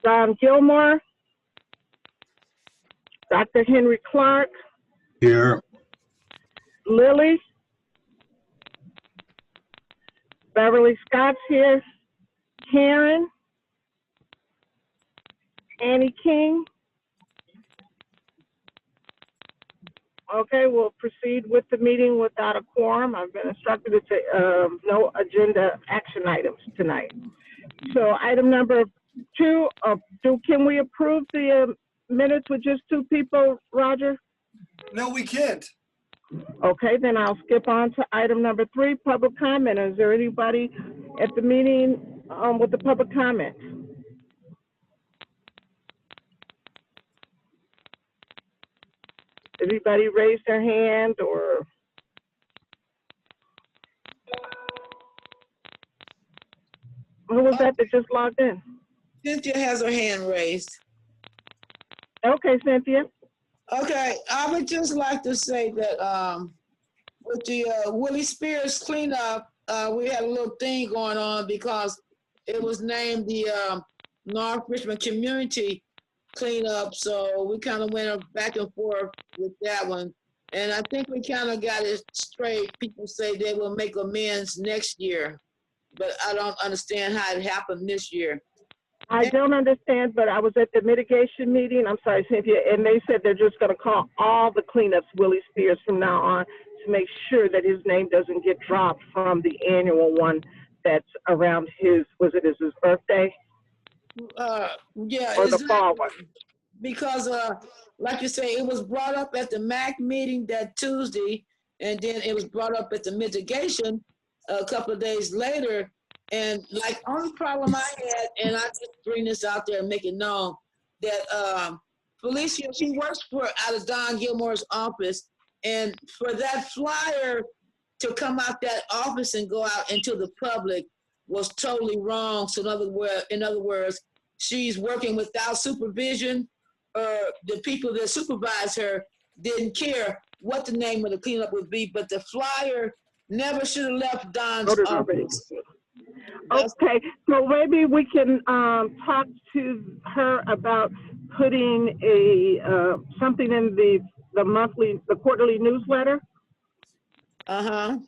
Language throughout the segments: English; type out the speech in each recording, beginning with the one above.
Don Gilmore, Dr. Henry Clark, Here. Lily, Beverly Scott's here, Karen, Annie King. Okay, we'll proceed with the meeting without a quorum. I've been instructed to say no agenda action items tonight. So item number 2, can we approve the minutes with just 2 people, Roger? No, we can't. Okay, then I'll skip on to item number 3, public comment. Is there anybody at the meeting with the public comment? Everybody raise their hand or? Who was that just logged in? Cynthia has her hand raised. Okay, Cynthia. Okay, I would just like to say that with the Willie Spears cleanup, we had a little thing going on because it was named the North Richmond Community Cleanup. So we kind of went back and forth with that one. And I think we kind of got it straight. People say they will make amends next year, but I don't understand how it happened this year. I don't understand, but I was at the mitigation meeting, I'm sorry, Cynthia, and they said they're just gonna call all the cleanups Willie Spears from now on to make sure that his name doesn't get dropped from the annual one that's around his birthday? Yeah, or the fall one? because like you say, it was brought up at the MAC meeting that Tuesday, and then it was brought up at the mitigation a couple of days later. And like, only problem I had, and I just bring this out there and make it known, that Felicia, she works out of Don Gilmore's office, and for that flyer to come out that office and go out into the public was totally wrong. So in other words, she's working without supervision, or the people that supervise her didn't care what the name of the cleanup would be, but the flyer never should have left Don's office. Okay, so maybe we can talk to her about putting a something in the quarterly newsletter. Uh-huh.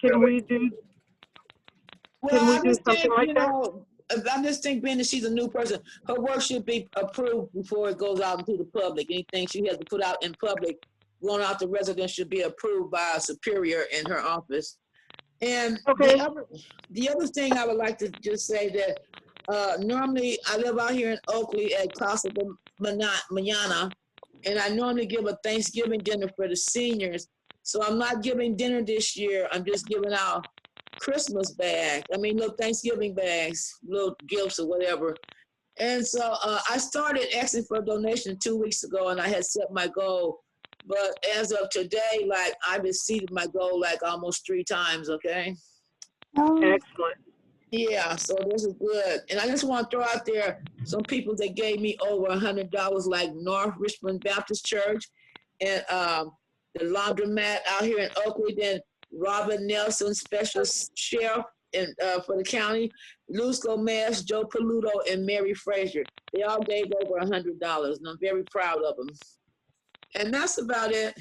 Can we do something like that? I just think being that she's a new person, her work should be approved before it goes out into the public. Anything she has to put out in public, going out to residents, should be approved by a superior in her office. And okay. the other thing I would like to just say that normally I live out here in Oakley at Casa de Mañana, and I normally give a Thanksgiving dinner for the seniors. So I'm not giving dinner this year. I'm just giving out Christmas bags. I mean, little Thanksgiving bags, little gifts or whatever. And so I started asking for a donation 2 weeks ago, and I had set my goal. But as of today, like, I've exceeded my goal like almost 3 times, okay? Excellent. Yeah, so this is good. And I just want to throw out there some people that gave me over $100, like North Richmond Baptist Church and the laundromat out here in Oakwood, then Robert Nelson, special sheriff for the county, Luz Gomez, Joe Paluto, and Mary Frazier. They all gave over $100, and I'm very proud of them. And that's about it.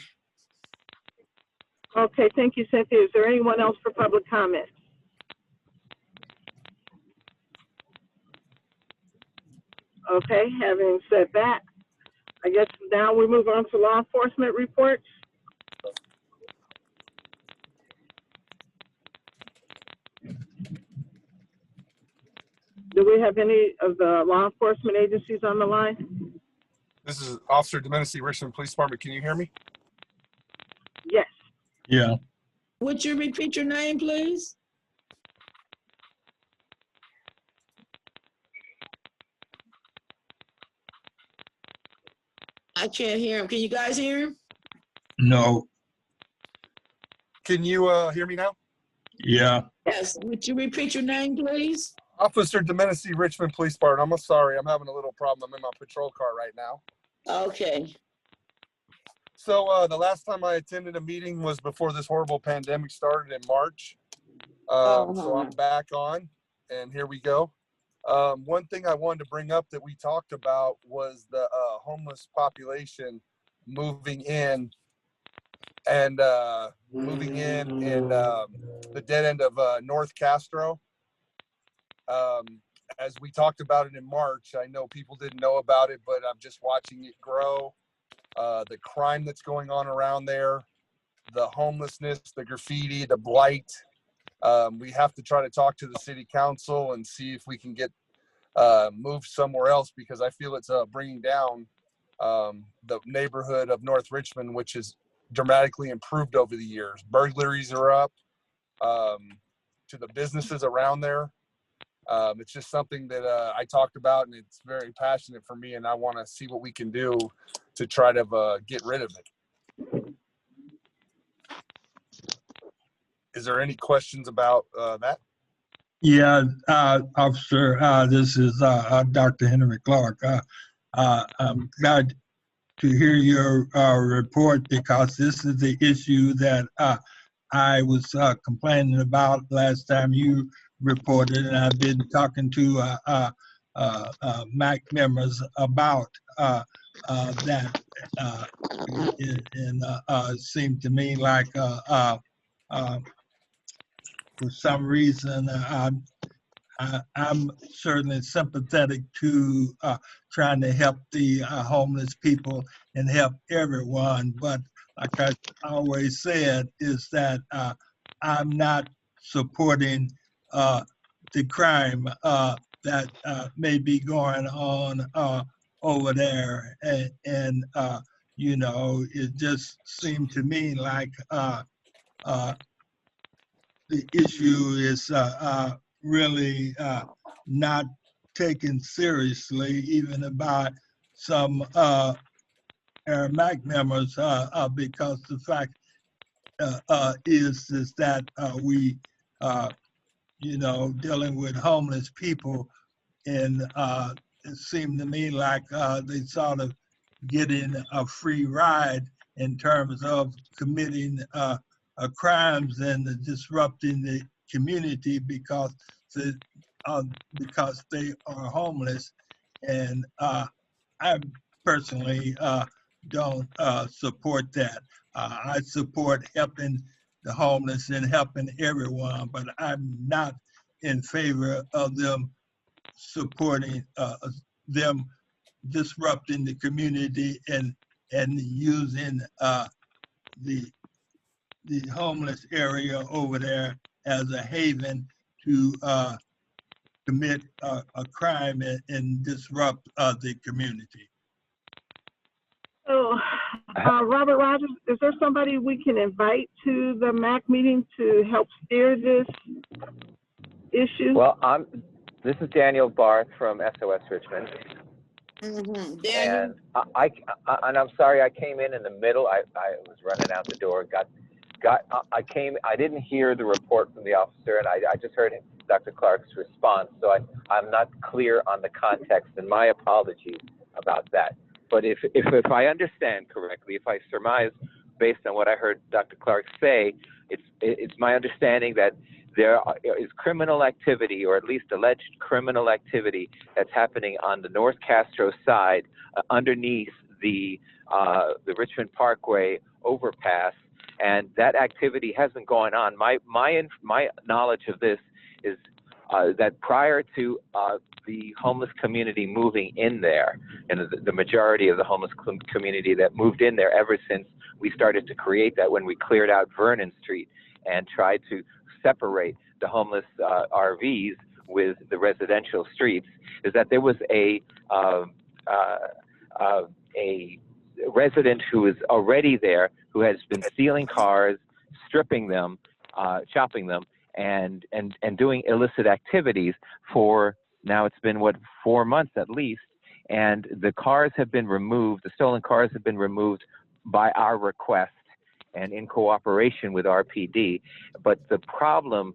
Okay, thank you, Cynthia. Is there anyone else for public comment? Okay, having said that, I guess now we move on to law enforcement reports. Do we have any of the law enforcement agencies on the line? This is Officer Domenici, Richmond Police Department. Can you hear me? Yes. Yeah. Would you repeat your name, please? I can't hear him. Can you guys hear him? No. Can you hear me now? Yeah. Yes. Would you repeat your name, please? Officer Domenici, Richmond Police Department. I'm sorry, I'm having a little problem. I'm in my patrol car right now. Okay. So the last time I attended a meeting was before this horrible pandemic started in March. So I'm back on, and here we go. One thing I wanted to bring up that we talked about was the homeless population moving in and the dead end of North Castro. As we talked about it in March, I know people didn't know about it, but I'm just watching it grow. The crime that's going on around there, the homelessness, the graffiti, the blight. We have to try to talk to the city council and see if we can get moved somewhere else, because I feel it's bringing down the neighborhood of North Richmond, which is dramatically improved over the years. Burglaries are up to the businesses around there. It's just something that I talked about, and it's very passionate for me, and I want to see what we can do to try to get rid of it. Is there any questions about that? Yeah, Officer, this is Dr. Henry Clark. I'm glad to hear your report, because this is the issue that I was complaining about last time you reported, and I've been talking to MAC members about that. It seemed to me like for some reason, I'm certainly sympathetic to trying to help the homeless people and help everyone. But like I always said, is that I'm not supporting the crime that may be going on over there. And you know, it just seemed to me like the issue is really not taken seriously, even by some MAC members, because the fact is that we, you know, dealing with homeless people, and it seemed to me like they sort of getting a free ride in terms of committing crimes and disrupting the community because they are homeless. And I personally don't support that. I support helping the homeless and helping everyone, but I'm not in favor of them supporting them disrupting the community and using the homeless area over there as a haven to commit a crime and disrupt the community. So, Robert Rogers, is there somebody we can invite to the MAC meeting to help steer this issue? Well, this is Daniel Barth from SOS Richmond. Daniel. And and I'm sorry I came in the middle. I was running out the door. I didn't hear the report from the officer, and I just heard Dr. Clark's response. So I'm not clear on the context, and my apologies about that. But if I understand correctly, if I surmise based on what I heard Dr. Clark say, it's my understanding that there is criminal activity, or at least alleged criminal activity, that's happening on the North Castro side underneath the Richmond Parkway overpass, and that activity has been going on. My knowledge of this is that prior to the homeless community moving in there, and the majority of the homeless community that moved in there ever since we started to create that, when we cleared out Vernon Street and tried to separate the homeless RVs with the residential streets, is that there was a resident who was already there, who has been stealing cars, stripping them, chopping them, and doing illicit activities for, now it's been 4 months at least, and the cars have been removed, the stolen cars have been removed by our request and in cooperation with RPD. But the problem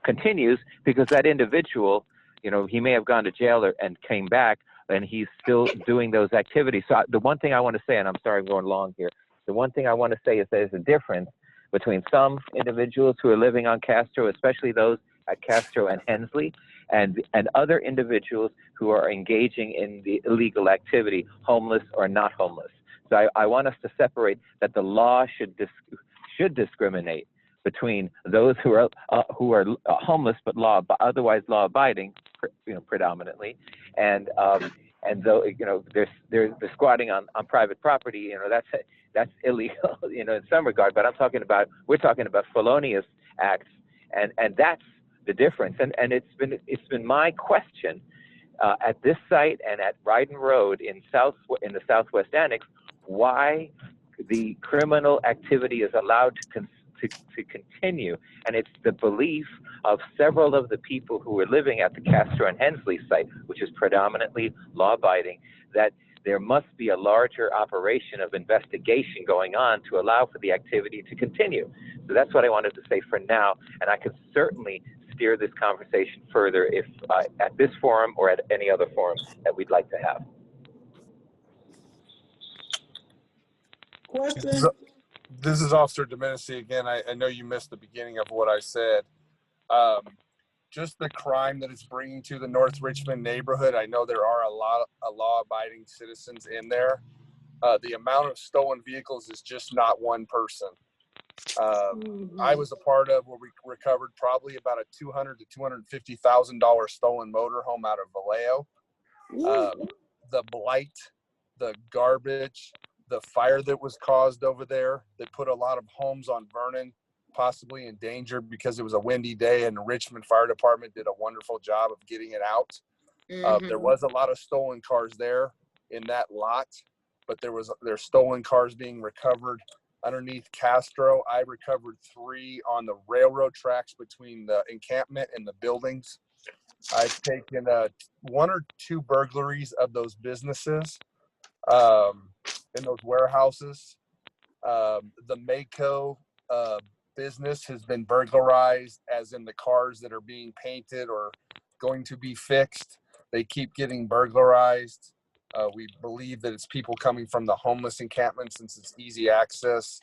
continues because that individual, you know, he may have gone to jail and came back, and he's still doing those activities. So the one thing I want to say, and I'm sorry I'm going long here, the one thing I want to say is there's a difference between some individuals who are living on Castro, especially those at Castro and Hensley, and other individuals who are engaging in the illegal activity, homeless or not homeless. So I want us to separate that the law should discriminate between those who are homeless but otherwise law-abiding, predominantly, and though they're squatting on private property, that's illegal, in some regard. But we're talking about felonious acts, and that's the difference. And it's been my question at this site and at Ryden Road in the Southwest Annex, why the criminal activity is allowed to continue. And it's the belief of several of the people who were living at the Castro and Hensley site, which is predominantly law-abiding, that there must be a larger operation of investigation going on to allow for the activity to continue. So that's what I wanted to say for now, and I could certainly steer this conversation further if at this forum or at any other forum that we'd like to have. Question? This is Officer Domenici again. I know you missed the beginning of what I said. Just the crime that it's bringing to the North Richmond neighborhood. I know there are a lot of law-abiding citizens in there. The amount of stolen vehicles is just not one person. I was a part of where we recovered probably about a $200,000 to $250,000 stolen motorhome out of Vallejo. The blight, the garbage, the fire that was caused over there that put a lot of homes on Vernon possibly in danger because it was a windy day, and the Richmond Fire Department did a wonderful job of getting it out. There was a lot of stolen cars there in that lot, but there's stolen cars being recovered underneath Castro. I recovered 3 on the railroad tracks between the encampment and the buildings. I've taken 1 or 2 burglaries of those businesses in those warehouses. The Mako business has been burglarized, as in the cars that are being painted or going to be fixed. They keep getting burglarized. We believe that it's people coming from the homeless encampment since it's easy access.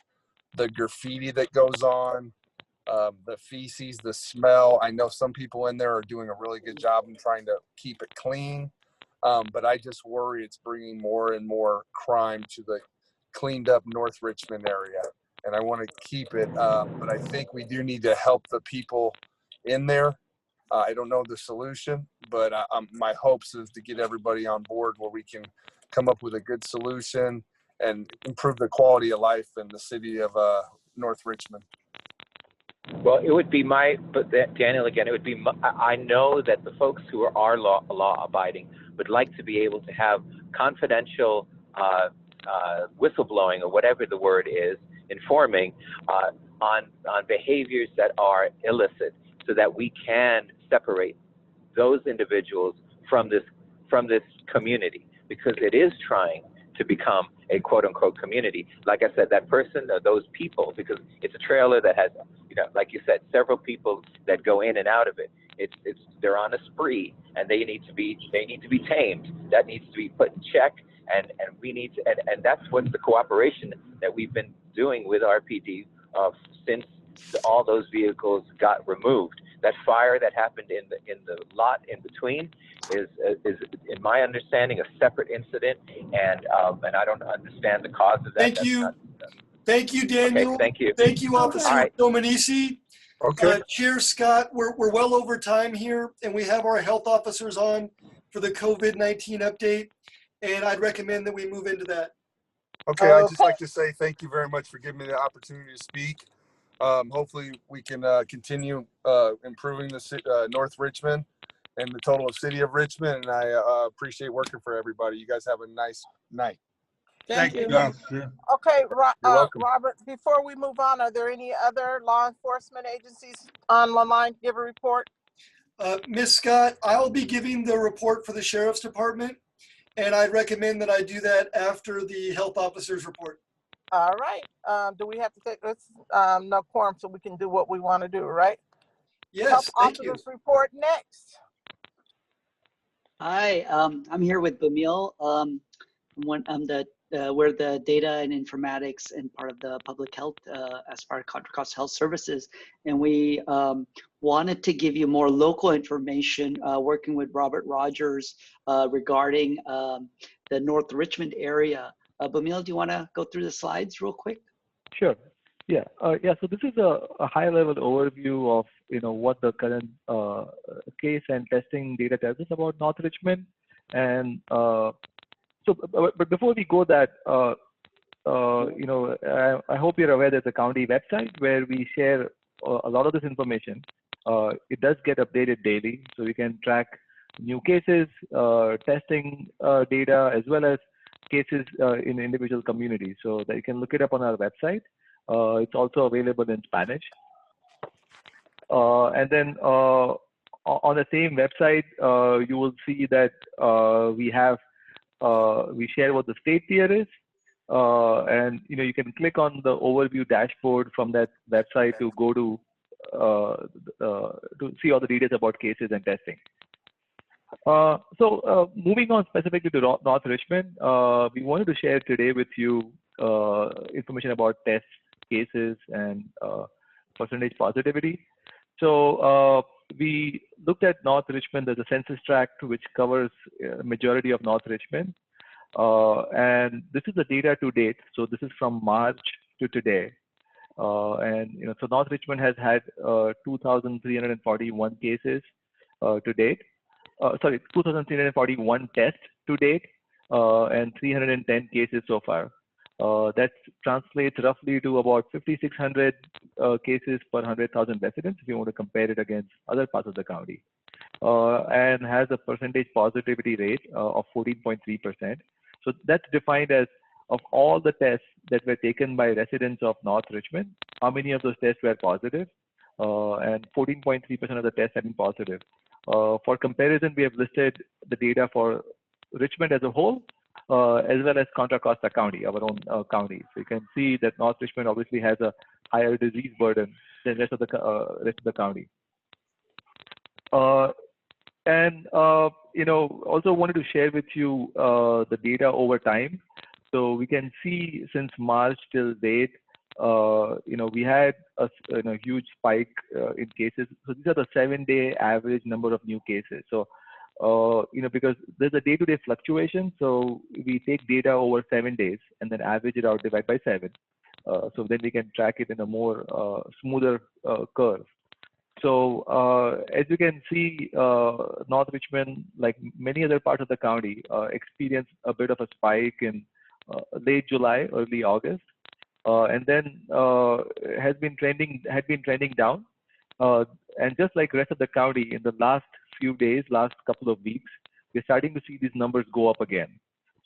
The graffiti that goes on, the feces, the smell. I know some people in there are doing a really good job in trying to keep it clean, but I just worry it's bringing more and more crime to the cleaned up North Richmond area. And I want to keep it, but I think we do need to help the people in there. I don't know the solution, but my hopes is to get everybody on board where we can come up with a good solution and improve the quality of life in the city of North Richmond. Well, it would be Daniel, again, it would be I know that the folks who are law-abiding would like to be able to have confidential whistleblowing, or whatever the word is, informing on behaviors that are illicit, so that we can separate those individuals from this community, because it is trying to become a quote-unquote community. Like I said, that person or those people, because it's a trailer that has, like you said, several people that go in and out of it. They're on a spree, and they need to be tamed. That needs to be put in check, and we need to, and that's what the cooperation that we've been doing with RPD since all those vehicles got removed. That fire that happened in the lot in between is in my understanding a separate incident, and I don't understand the cause of that. Thank you. Thank you, Daniel. Okay, thank you. Thank you, Officer right. Domenici. Okay. Chair Scott, we're well over time here, and we have our health officers on for the COVID-19 update, and I'd recommend that we move into that. Okay, I'd just like to say thank you very much for giving me the opportunity to speak. Hopefully we can continue improving the North Richmond and the total of City of Richmond, and I appreciate working for everybody. You guys have a nice night. Thank you. Officer. Okay, You're welcome. Robert, before we move on, are there any other law enforcement agencies on the line to give a report? Ms. Scott, I'll be giving the report for the Sheriff's Department, and I'd recommend that I do that after the health officer's report. All right. Do we have to take this? No quorum, so we can do what we want to do, right? Yes, Health thank you. officer's report next. Hi, I'm here with Bamil. I'm the we're the data and informatics and part of the public health as part of Contra Costa Health Services. And we wanted to give you more local information, working with Robert Rogers regarding the North Richmond area. Bumil, do you want to go through the slides real quick? Sure. Yeah. Yeah. So this is a high-level overview of what the current case and testing data tells us about North Richmond. And but before we go that, I hope you're aware there's a county website where we share a lot of this information. It does get updated daily, so we can track new cases, testing data, as well as cases in individual communities. So that you can look it up on our website. It's also available in Spanish. And then on the same website, you will see that we share what the state tier is. And you can click on the overview dashboard from that website to go to see all the details about cases and testing. So moving on specifically to North Richmond, we wanted to share today with you information about tests, cases, and percentage positivity. So we looked at North Richmond as a census tract which covers majority of North Richmond. And this is the data to date. So this is from March to today. And so North Richmond has had 2,341 cases to date. 2,341 tests to date, and 310 cases so far. That translates roughly to about 5,600 cases per 100,000 residents if you want to compare it against other parts of the county, and has a percentage positivity rate of 14.3%. So that's defined as of all the tests that were taken by residents of North Richmond, how many of those tests were positive, and 14.3% of the tests have been positive. For comparison, we have listed the data for Richmond as a whole, as well as Contra Costa County, our own county. So you can see that North Richmond obviously has a higher disease burden than rest of the county. And also wanted to share with you the data over time. So we can see since March till date, we had a huge spike in cases. So these are the 7-day average number of new cases. So, because there's a day-to-day fluctuation, so we take data over 7 days and then average it out, divide by 7. So then we can track it in a more smoother curve. So as you can see, North Richmond, like many other parts of the county, experienced a bit of a spike in late July, early August. And then had been trending down. And just like rest of the county, in the last few days, last couple of weeks, we're starting to see these numbers go up again.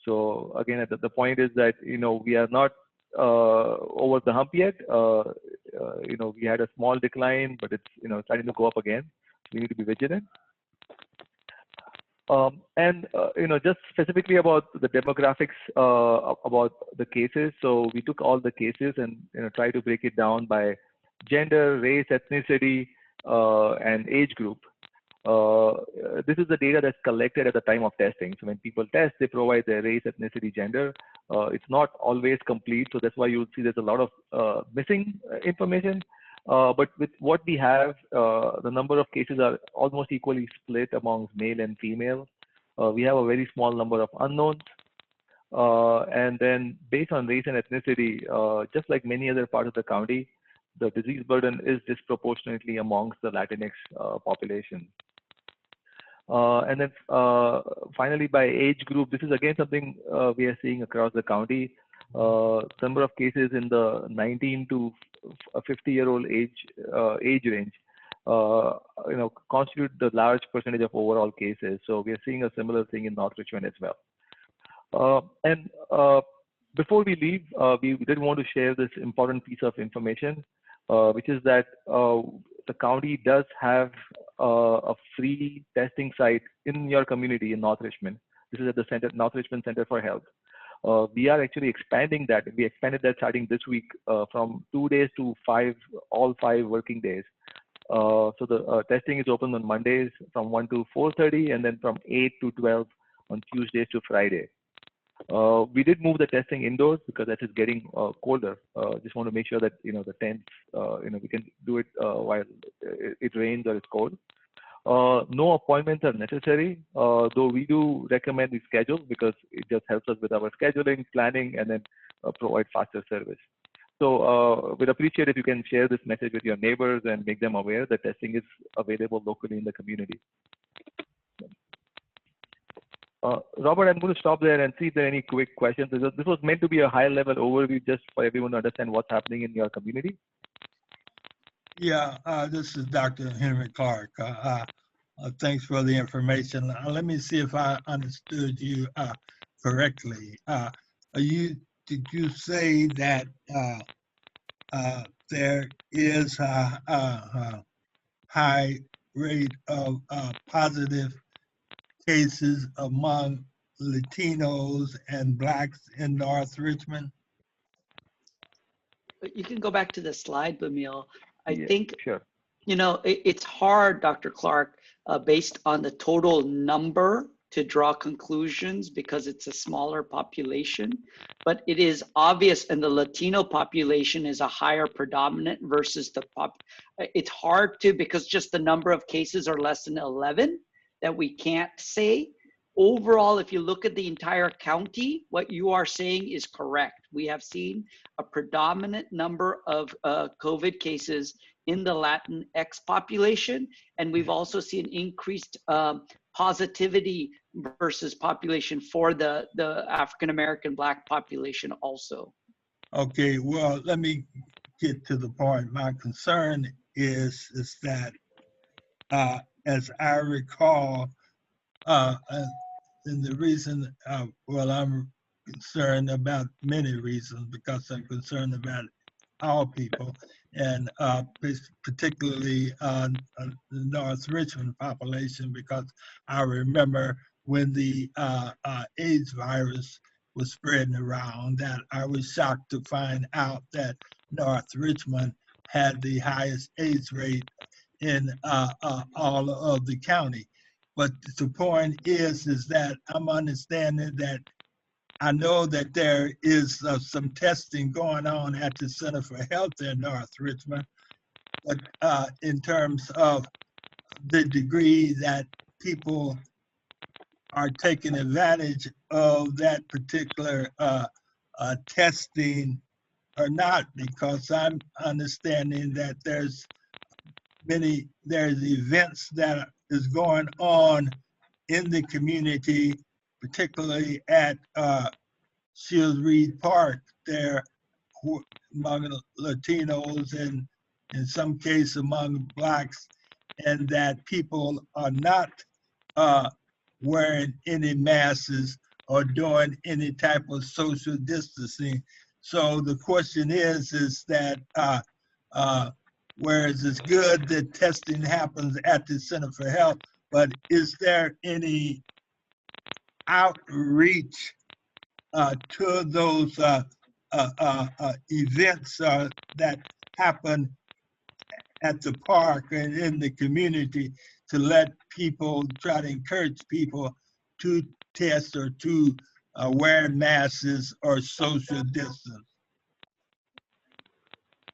So again, the point is that we are not over the hump yet. We had a small decline, but it's starting to go up again. We need to be vigilant. And just specifically about the demographics about the cases. So we took all the cases and tried to break it down by gender, race, ethnicity, and age group. This is the data that's collected at the time of testing. So when people test, they provide their race, ethnicity, gender. It's not always complete, so that's why you'll see there's a lot of missing information. But with what we have, the number of cases are almost equally split amongst male and female. We have a very small number of unknowns. And then based on race and ethnicity, just like many other parts of the county, the disease burden is disproportionately amongst the Latinx population. And then finally, by age group, this is again something we are seeing across the county. Number of cases in the 19 to 50-year-old age range, constitute the large percentage of overall cases. So we are seeing a similar thing in North Richmond as well. And before we leave, we did want to share this important piece of information, which is that the county does have a free testing site in your community in North Richmond. This is at the North Richmond Center for Health. We are actually expanding that. We expanded that starting this week from 2 days to all 5 working days. So the testing is open on Mondays from 1 to 4:30, and then from 8 to 12 on Tuesdays to Friday. We did move the testing indoors because that is getting colder. Just want to make sure that the tents, we can do it while it rains or it's cold. No appointments are necessary, though we do recommend the schedule because it just helps us with our scheduling, planning, and then provide faster service. So we'd appreciate if you can share this message with your neighbors and make them aware that testing is available locally in the community. Robert, I'm going to stop there and see if there are any quick questions. This was meant to be a high-level overview just for everyone to understand what's happening in your community. Yeah, this is Dr. Henry Clark. Thanks for the information. Let me see if I understood you correctly. Did you say that there is a high rate of positive cases among Latinos and Blacks in North Richmond? You can go back to the slide, Bamil. I Yeah, think, sure. it's hard, Dr. Clark, based on the total number to draw conclusions because it's a smaller population, but it is obvious, and the Latino population is a higher predominant versus the it's hard to, because just the number of cases are less than 11 that we can't say. Overall, if you look at the entire county, what you are saying is correct. We have seen a predominant number of COVID cases in the Latinx population, and we've also seen increased positivity versus population for the African American Black population also. Okay, well, let me get to the point. My concern is that, as I recall, and the reason, well, I'm concerned about many reasons because I'm concerned about all people, and particularly the North Richmond population, because I remember when the AIDS virus was spreading around, that I was shocked to find out that North Richmond had the highest AIDS rate in all of the county. But the point is that I'm understanding that I know that there is some testing going on at the Center for Health in North Richmond, but in terms of the degree that people are taking advantage of that particular testing or not, because I'm understanding that there's events that is going on in the community, particularly at Shields Reed Park there among Latinos and in some cases among Blacks, and that people are not wearing any masks or doing any type of social distancing. So the question is that whereas it's good that testing happens at the Center for Health, but is there any outreach to those events that happen at the park and in the community to let people, try to encourage people to test or to wear masks or social distance?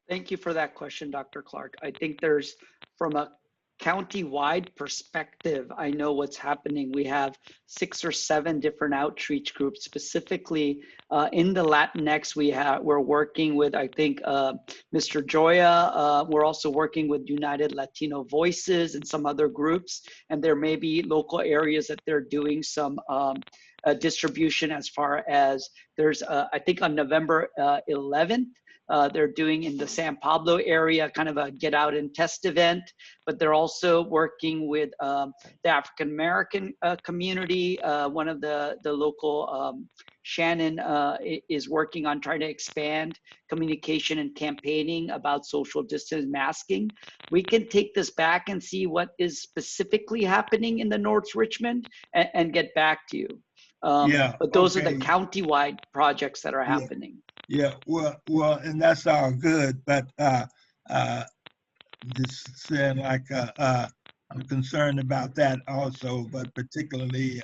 Thank you for that question, Dr. Clark. I think there's, from a county-wide perspective, I know what's happening. We have 6 or 7 different outreach groups. Specifically in the Latinx, we're working with, I think, Mr. Joya. We're also working with United Latino Voices and some other groups. And there may be local areas that they're doing some distribution, as far as there's, I think on November 11th, they're doing in the San Pablo area kind of a get out and test event, but they're also working with the African American community. One of the local, Shannon, is working on trying to expand communication and campaigning about social distance masking. We can take this back and see what is specifically happening in the North Richmond and get back to you. But those are the county-wide projects that are happening. Yeah, well, and that's all good, but just saying, like, I'm concerned about that also, but particularly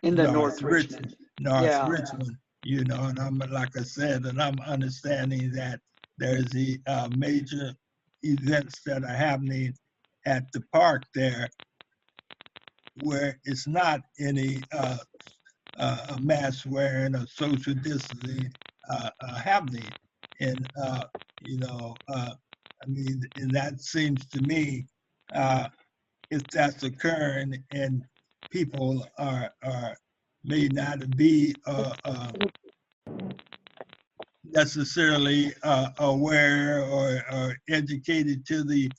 in the North Richmond. North Yeah. Richmond, you know, and I'm, like I said, and I'm understanding that there's the major events that are happening at the park there where it's not any mask wearing or social distancing happening. And, you know, I mean, and that seems to me, if that's occurring and people are may not be necessarily aware or educated to the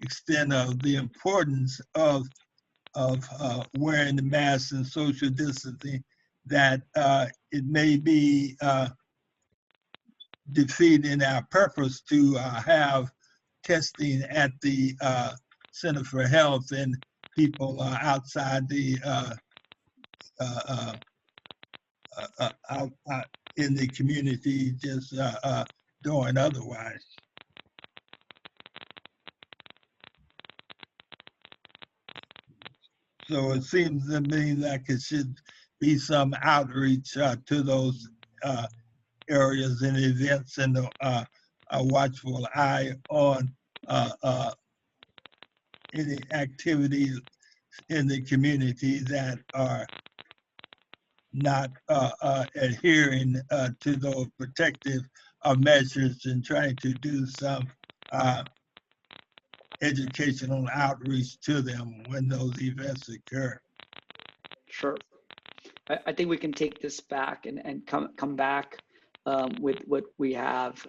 extent of the importance of wearing the mask and social distancing, that it may be defeating our purpose to have testing at the Center for Health and people outside the out in the community just doing otherwise. So it seems to me like it should be some outreach to those areas and events, and a watchful eye on any activities in the community that are not adhering to those protective measures, and trying to do some educational outreach to them when those events occur. Sure. I think we can take this back and come back with what we have.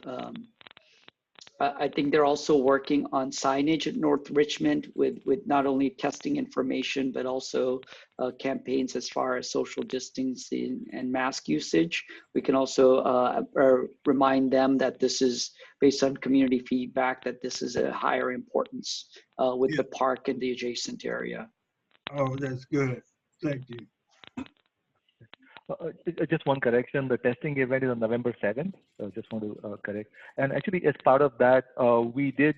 I think they're also working on signage at North Richmond with not only testing information, but also campaigns as far as social distancing and mask usage. We can also remind them that this is based on community feedback, that this is a higher importance with the park and the adjacent area. Oh, that's good. Thank you. Just one correction, the testing event is on November 7th. So just want to correct. And actually, as part of that, we did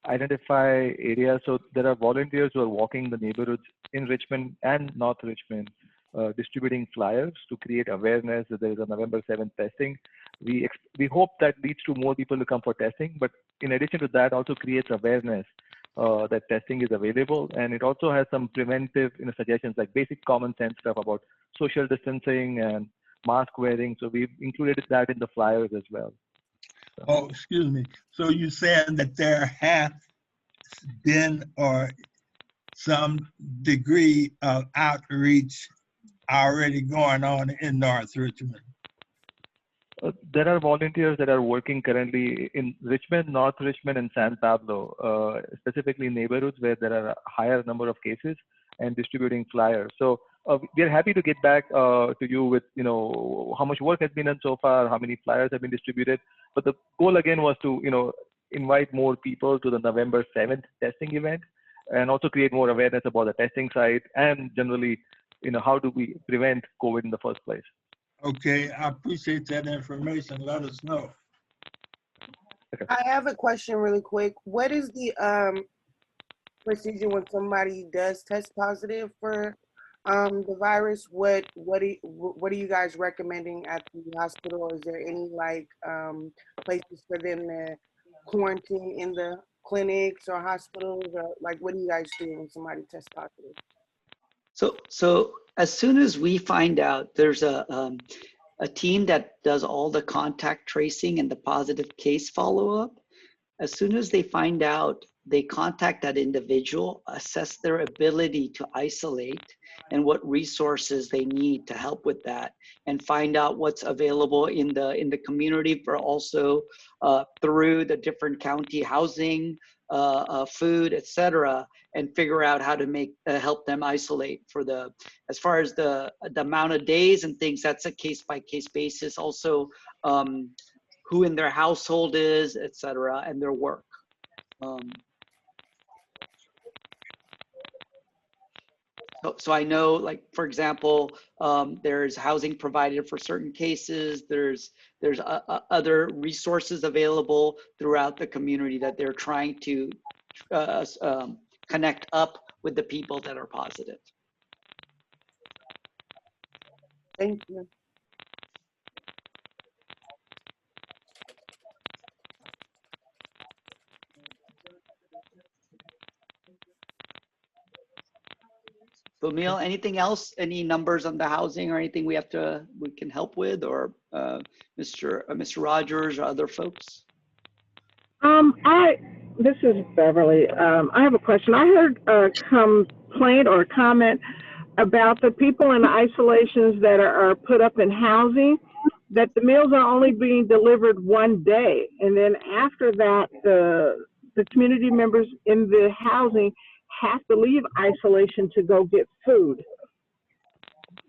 identify areas. So there are volunteers who are walking the neighborhoods in Richmond and North Richmond, distributing flyers to create awareness that there is a November 7th testing. We hope that leads to more people to come for testing, but in addition to that, also creates awareness that testing is available, and it also has some preventive suggestions, like basic common sense stuff about social distancing and mask wearing. So we've included that in the flyers as well. So. Oh, excuse me. So you're saying that there has been or some degree of outreach already going on in North Richmond? There are volunteers that are working currently in Richmond, North Richmond, and San Pablo, specifically neighborhoods where there are a higher number of cases, and distributing flyers. So we're happy to get back to you with, how much work has been done so far, how many flyers have been distributed. But the goal again was to, invite more people to the November 7th testing event, and also create more awareness about the testing site and generally, how do we prevent COVID in the first place. Okay, I appreciate that information. Let us know. Okay. I have a question really quick. What is the procedure when somebody does test positive for the virus? What are you guys recommending at the hospital? Is there any places for them to quarantine in the clinics or hospitals, or what do you guys do when somebody tests positive? So as soon as we find out, there's a team that does all the contact tracing and the positive case follow-up. As soon as they find out, they contact that individual, assess their ability to isolate and what resources they need to help with that, and find out what's available in the community, for also through the different county housing, food, etc., and figure out how to help them isolate. As far as the amount of days and things, that's a case-by-case basis. Also, who in their household is, etc., and their work. So I know, for example, there's housing provided for certain cases. There's other resources available throughout the community that they're trying to connect up with the people that are positive. Thank you. Camille, anything else? Any numbers on the housing or anything we can help with, or Mr. Rogers or other folks? This is Beverly. I have a question. I heard a complaint or a comment about the people in isolations that are put up in housing, that the meals are only being delivered one day. And then after that, the community members in the housing have to leave isolation to go get food.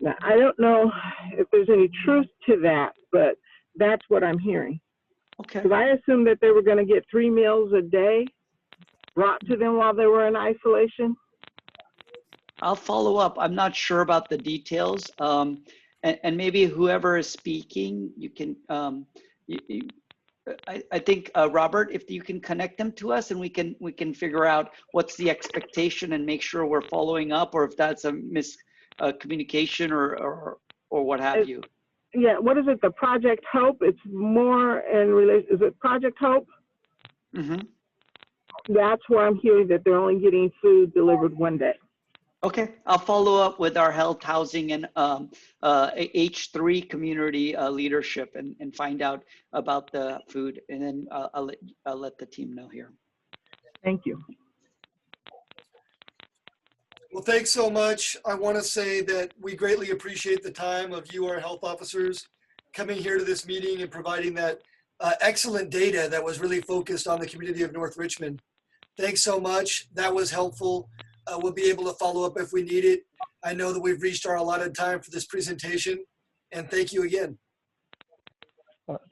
Now, I don't know if there's any truth to that, but that's what I'm hearing. Okay. Because I assumed that they were going to get 3 meals a day brought to them while they were in isolation. I'll follow up. I'm not sure about the details. And maybe whoever is speaking, you can, I think, Robert, if you can connect them to us and we can figure out what's the expectation and make sure we're following up, or if that's a miscommunication or what have you. Yeah, what is it, the Project Hope? It's more in relation, is it Project Hope? Mm-hmm. That's where I'm hearing that they're only getting food delivered one day. Okay, I'll follow up with our health, housing, and H3 community leadership and find out about the food, and then I'll let the team know here. Thank you. Well, thanks so much. I want to say that we greatly appreciate the time of you, our health officers, coming here to this meeting and providing that excellent data that was really focused on the community of North Richmond. Thanks so much. That was helpful. We'll be able to follow up if we need it. I know that we've reached our allotted time for this presentation, and thank you again.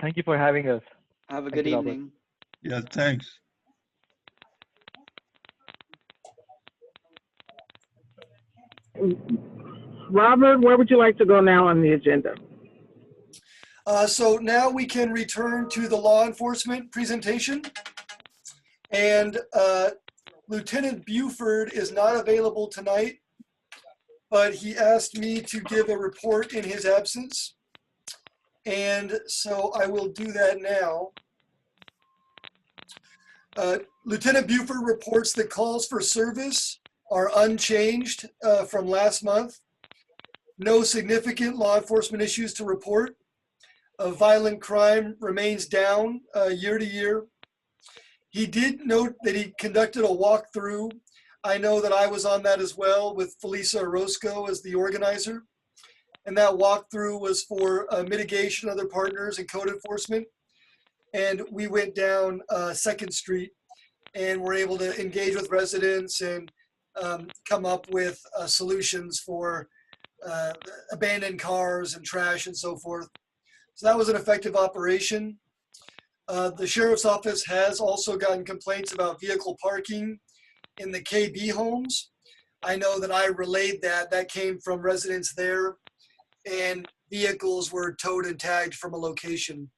Thank you for having us. Have a good evening. Yeah, thanks. Robert, where would you like to go now on the agenda? So now we can return to the law enforcement presentation. And Lieutenant Buford is not available tonight, but he asked me to give a report in his absence. And so I will do that now. Lieutenant Buford reports that calls for service are unchanged from last month. No significant law enforcement issues to report. Violent crime remains down year to year. He did note that he conducted a walkthrough. I know that I was on that as well with Felisa Orozco as the organizer. And that walkthrough was for mitigation, other partners, and code enforcement. And we went down 2nd Street and were able to engage with residents and come up with solutions for abandoned cars and trash and so forth. So that was an effective operation. The Sheriff's Office has also gotten complaints about vehicle parking in the KB homes. I know that I relayed that. That came from residents there, and vehicles were towed and tagged from a location.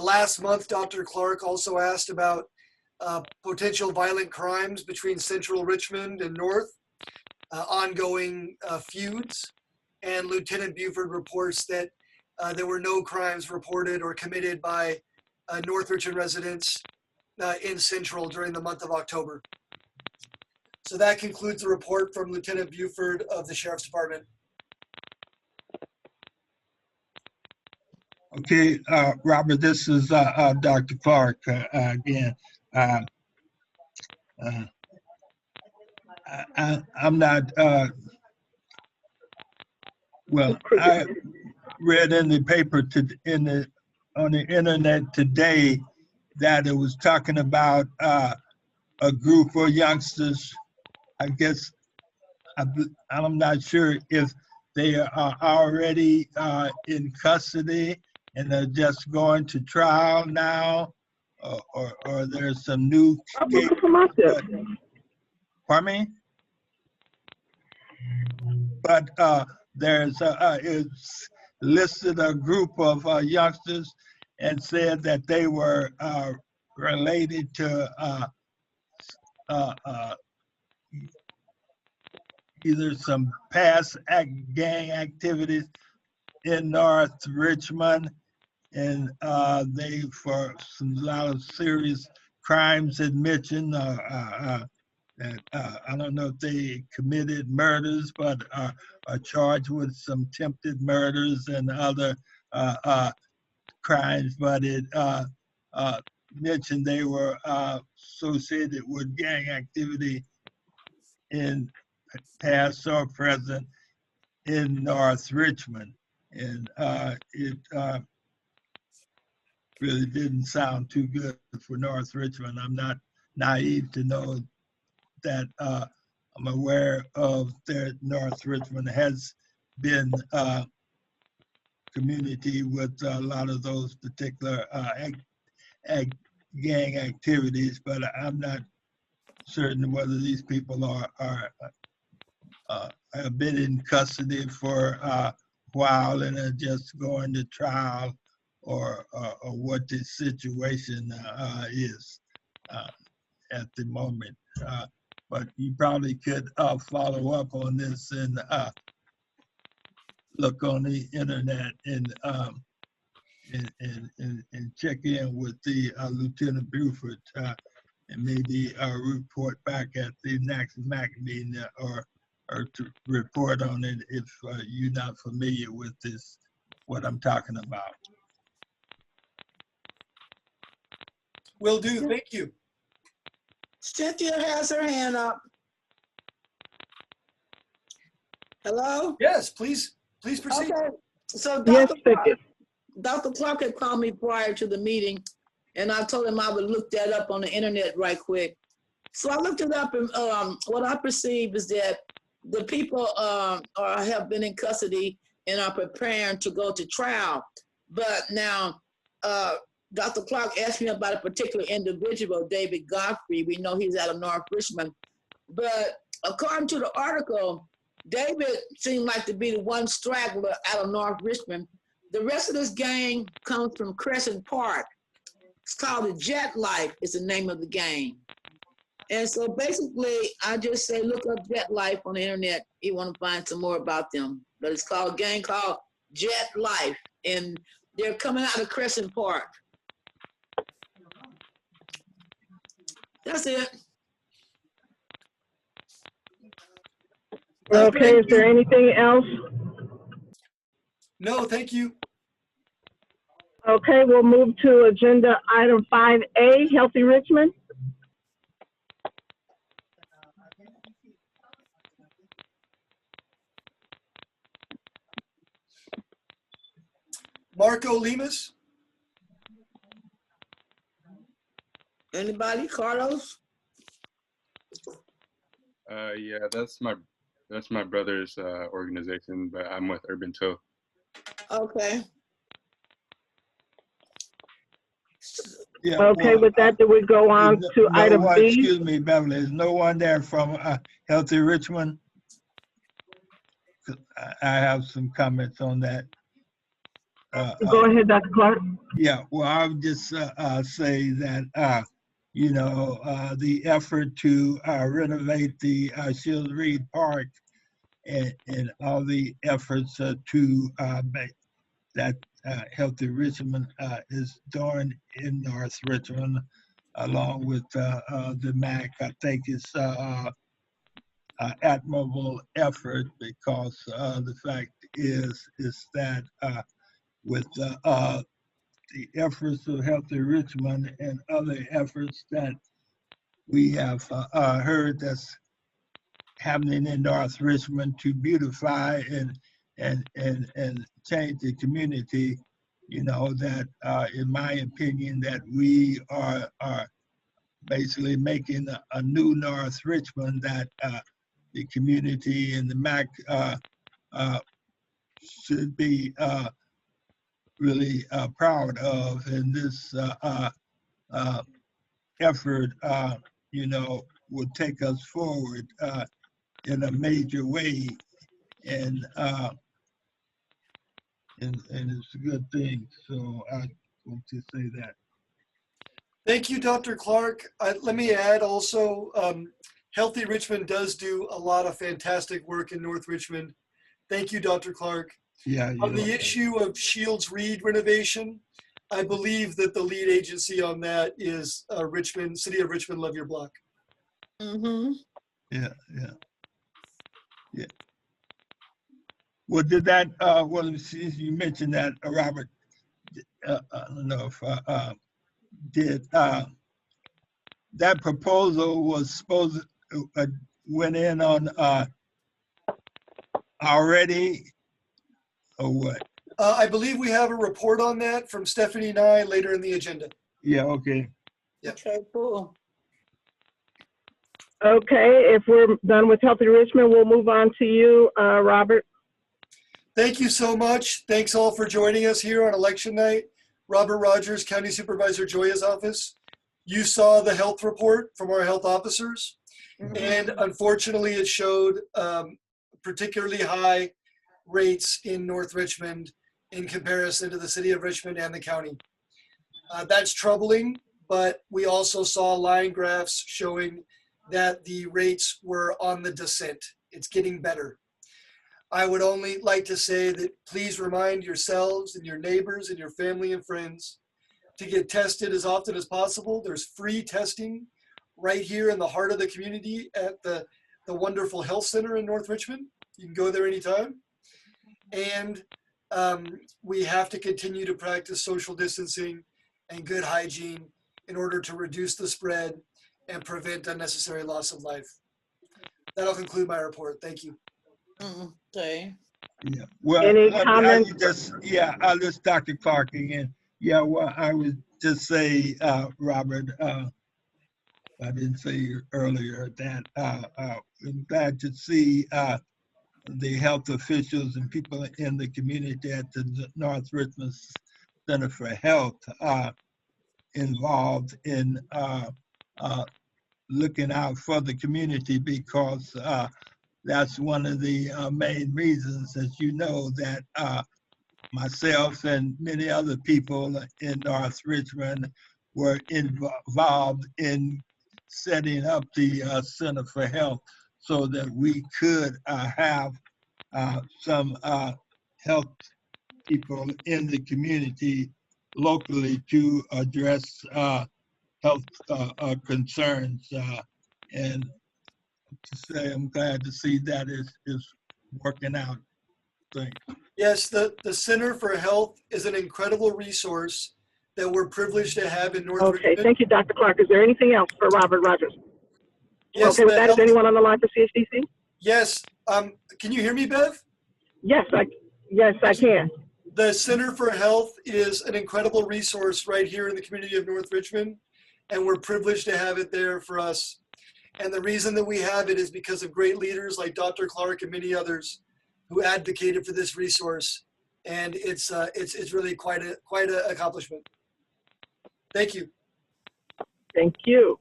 Last month, Dr. Clark also asked about potential violent crimes between Central Richmond and North, ongoing feuds, and Lieutenant Buford reports that there were no crimes reported or committed by North Richmond residents in Central during the month of October. So that concludes the report from Lieutenant Buford of the Sheriff's Department. Okay, Robert, this is Dr. Clark again. I'm not, well, I read in the paper on the internet today that it was talking about a group of youngsters. I guess I'm not sure if they are already in custody and they're just going to trial now, or there's some new case. Pardon me? But there's it's listed a group of youngsters and said that they were related to either some past gang activities in North Richmond, and they for some lot of serious crimes had mentioned, that I don't know if they committed murders, but are charged with some attempted murders and other crimes. But it mentioned they were associated with gang activity in past or present in North Richmond. And it really didn't sound too good for North Richmond. I'm not naive to know that I'm aware of that North Richmond has been community with a lot of those particular gang activities, but I'm not certain whether these people have been in custody for a while and are just going to trial, or what the situation is at the moment. But you probably could follow up on this and look on the internet and check in with the Lieutenant Buford and maybe report back at the next MAC meeting, or to report on it if you're not familiar with this, what I'm talking about. Will do. Thank you. Cynthia has her hand up. Hello? Yes, please proceed. Okay, so Yes, Dr. Clark had called me prior to the meeting, and I told him I would look that up on the internet right quick. So I looked it up, and what I perceive is that the people have been in custody and are preparing to go to trial. But now, Dr. Clark asked me about a particular individual, David Godfrey. We know he's out of North Richmond. But according to the article, David seemed like to be the one straggler out of North Richmond. The rest of this gang comes from Crescent Park. It's called the Jet Life is the name of the gang. And so basically, I just say, look up Jet Life on the internet. You want to find some more about them. But it's called a gang called Jet Life. And they're coming out of Crescent Park. That's it. Okay, is there anything else? No, thank you. Okay, we'll move to agenda item 5A, Healthy Richmond. Marco Lemus? Anybody? Carlos? Yeah, that's my brother's organization, but I'm with Urban Toe. Okay. Yeah, Okay, well, with that, do we go on to item B? Excuse me, Beverly, is no one there from Healthy Richmond? I have some comments on that. Go ahead, Dr. Clark. Yeah, well, I would just say that, you know, the effort to renovate the Shields Reed Park and all the efforts to make that Healthy Richmond is doing in North Richmond, along with the MAC, I think it's admirable effort, because the fact is that with the efforts of Healthy Richmond and other efforts that we have heard that's happening in North Richmond to beautify and change the community, you know, that in my opinion, that we are basically making a new North Richmond that the community and the MAC should be really proud of. And this effort, you know, will take us forward in a major way, and it's a good thing. So I want to say that. Thank you, Dr. Clark. Let me add also, Healthy Richmond does do a lot of fantastic work in North Richmond. Thank you, Dr. Clark. Yeah. On the issue of Shields Reed renovation, I believe that the lead agency on that is Richmond, City of Richmond, Love Your Block. Mm-hmm. Yeah, yeah, yeah. Well, did that, well, since you mentioned that, Robert, I don't know if, did, that proposal was supposed, went in on, already, or what? I believe we have a report on that from Stephanie and I later in the agenda. Yeah, okay. Yeah. Okay, cool. Okay, if we're done with Healthy Richmond, we'll move on to you, Robert. Thank you so much. Thanks all for joining us here on election night. Robert Rogers, County Supervisor Joya's office. You saw the health report from our health officers, and unfortunately it showed particularly high rates in North Richmond in comparison to the city of Richmond and the county. That's troubling, but we also saw line graphs showing that the rates were on the descent. It's getting better. I would only like to say that please remind yourselves and your neighbors and your family and friends to get tested as often as possible. There's free testing right here in the heart of the community at the wonderful health center in North Richmond. You can go there anytime. And we have to continue to practice social distancing and good hygiene in order to reduce the spread and prevent unnecessary loss of life. That'll conclude my report. Thank you. Okay. Yeah, well, Any I comments? just, yeah, I'll just Dr. Clark again. Yeah, well, I would just say, Robert, I didn't say earlier that I'm glad to see the health officials and people in the community at the North Richmond Center for Health involved in looking out for the community, because that's one of the main reasons, as you know, that myself and many other people in North Richmond were involved in setting up the Center for Health so that we could have some health people in the community locally to address health concerns. And to say I'm glad to see that is working out. Thanks. Yes, the Center for Health is an incredible resource that we're privileged to have in North Okay, Richmond. thank you, Dr. Clark. Is there anything else for Robert Rogers? Yes, Okay, with the that, is health- anyone on the line for CHDC? yes. Can you hear me, Bev? Yes, I can. The Center for Health is an incredible resource right here in the community of North Richmond, and we're privileged to have it there for us. And the reason that we have it is because of great leaders like Dr. Clark and many others who advocated for this resource, and it's really quite a accomplishment. Thank you. Thank you.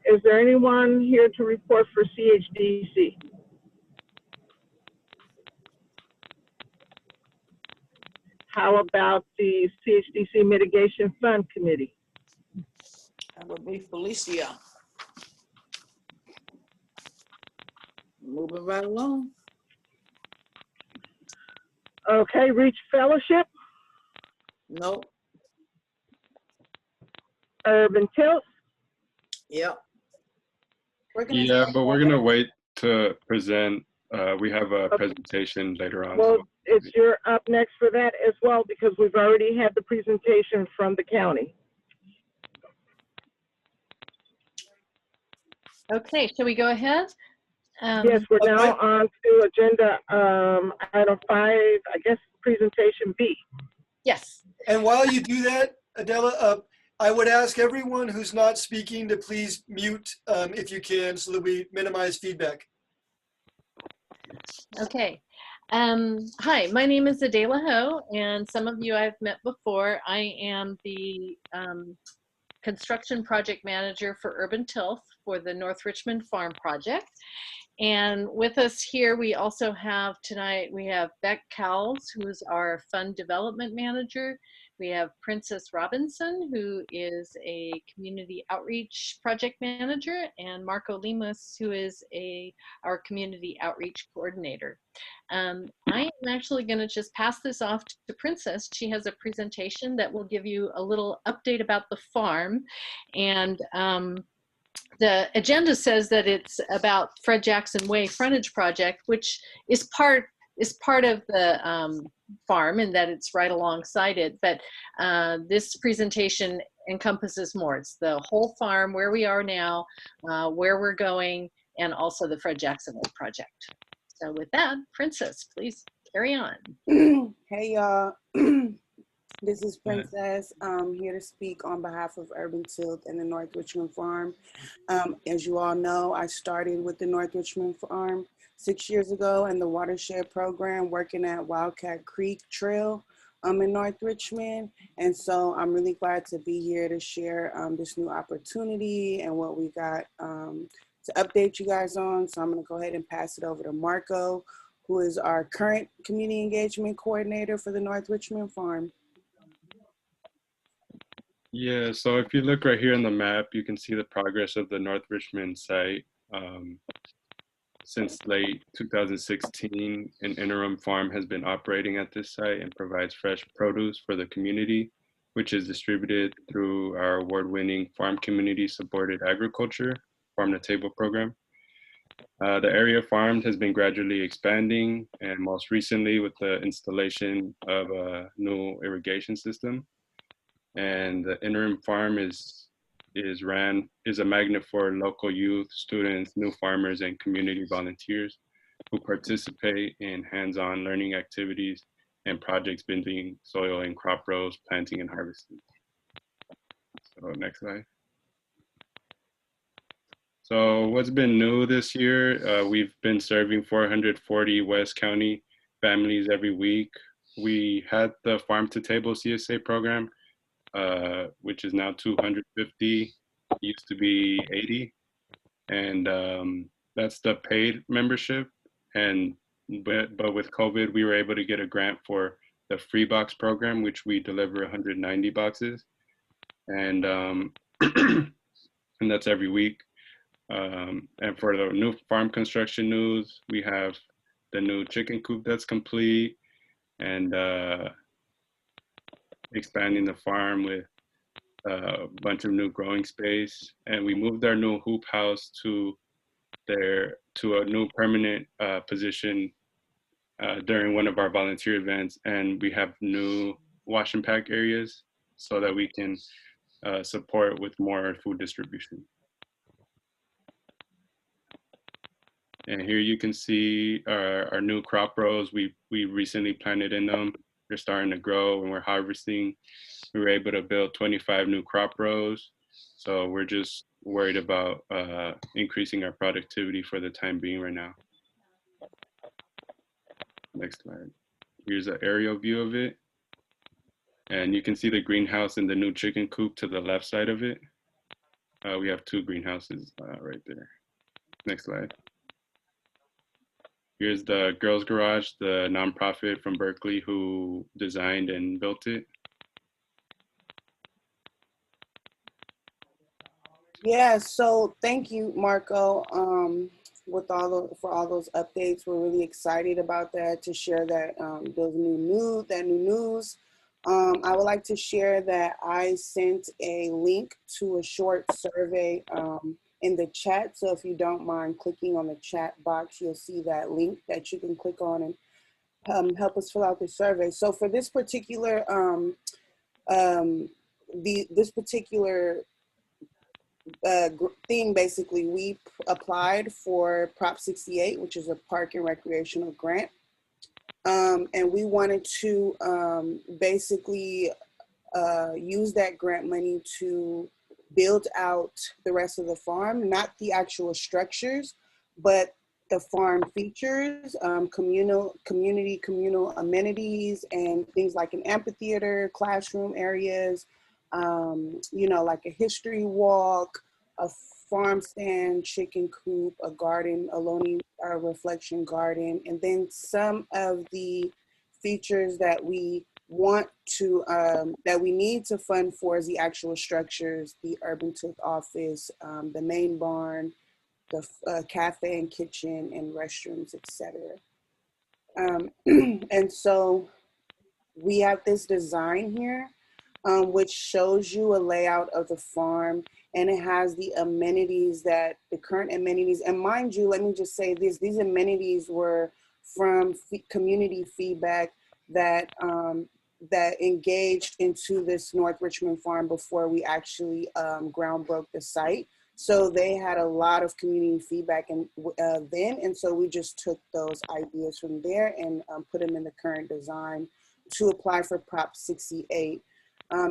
Is there anyone here to report for CHDC? How about the CHDC Mitigation Fund Committee? That would be Felicia. Moving right along. Okay, Reach Fellowship, Nope. Urban Tilt, Yep. Yeah, but we're gonna wait to present. We have a presentation later on. well, so- you're up next for that as well, because we've already had the presentation from the county. Okay, shall we go ahead? Yes, we're now on to agenda item 5, I guess, presentation B. Yes. And while you do that, Adela, I would ask everyone who's not speaking to please mute if you can, so that we minimize feedback. Okay. Hi, my name is Adela Ho, and some of you I've met before. I am the construction project manager for Urban Tilth for the North Richmond Farm Project. And with us here, we also have tonight, we have Beck Cowles, who's our fund development manager. We have Princess Robinson, who is a community outreach project manager, and Marco Limas, who is our community outreach coordinator. I am actually going to just pass this off to Princess. She has a presentation that will give you a little update about the farm, and the agenda says that it's about Fred Jackson Way frontage project, which is part of the farm, and that it's right alongside it. But this presentation encompasses more. It's the whole farm, where we are now, where we're going, and also the Fred Jackson Way project. So with that, Princess, please carry on. Hey, y'all. This is Princess. I'm here to speak on behalf of Urban Tilth and the North Richmond Farm. As you all know, I started with the North Richmond Farm 6 years ago and the watershed program working at Wildcat Creek Trail in North Richmond. And so I'm really glad to be here to share this new opportunity and what we got to update you guys on. So I'm going to go ahead and pass it over to Marco, who is our current community engagement coordinator for the North Richmond Farm. Yeah, so if you look right here on the map, you can see the progress of the North Richmond site. Since late 2016, an interim farm has been operating at this site and provides fresh produce for the community, which is distributed through our award-winning Farm Community Supported Agriculture Farm to Table program. The area farmed has been gradually expanding, and most recently with the installation of a new irrigation system. And the interim farm is a magnet for local youth, students, new farmers, and community volunteers who participate in hands-on learning activities and projects bending soil and crop rows, planting and harvesting. So next slide. So what's been new this year? We've been serving 440 West County families every week. We had the Farm to Table CSA program, which is now 250, used to be 80. And that's the paid membership. But with COVID, we were able to get a grant for the free box program, which we deliver 190 boxes. And, and that's every week. And for the new farm construction news, we have the new chicken coop that's complete, and expanding the farm with a bunch of new growing space. And we moved our new hoop house to a new permanent position during one of our volunteer events. And we have new wash and pack areas so that we can support with more food distribution. And here you can see our new crop rows. We recently planted in them. They're starting to grow and we're harvesting. We were able to build 25 new crop rows. So we're just worried about increasing our productivity for the time being right now. Next slide. Here's an aerial view of it. And you can see the greenhouse and the new chicken coop to the left side of it. We have two greenhouses right there. Next slide. Here's the Girls Garage, the nonprofit from Berkeley who designed and built it. Yeah, so thank you, Marco, for all those updates. We're really excited about that, to share that new news. I would like to share that I sent a link to a short survey in the chat. So if you don't mind clicking on the chat box, you'll see that link that you can click on and help us fill out the survey. So for this particular thing, basically, we applied for Prop 68, which is a park and recreational grant. And we wanted to basically use that grant money to build out the rest of the farm, not the actual structures, but the farm features, communal amenities, and things like an amphitheater, classroom areas, like a history walk, a farm stand, chicken coop, a garden, a Ohlone reflection garden, and then some of the features that we want to, that we need to fund for is the actual structures, the Urban Tilth office, the main barn, the cafe and kitchen and restrooms, etc. And so we have this design here, which shows you a layout of the farm and it has the amenities that the current amenities, and mind you, let me just say this, these amenities were from community feedback that that engaged into this North Richmond farm before we actually ground broke the site. So they had a lot of community feedback and then, and so we just took those ideas from there and put them in the current design to apply for Prop 68.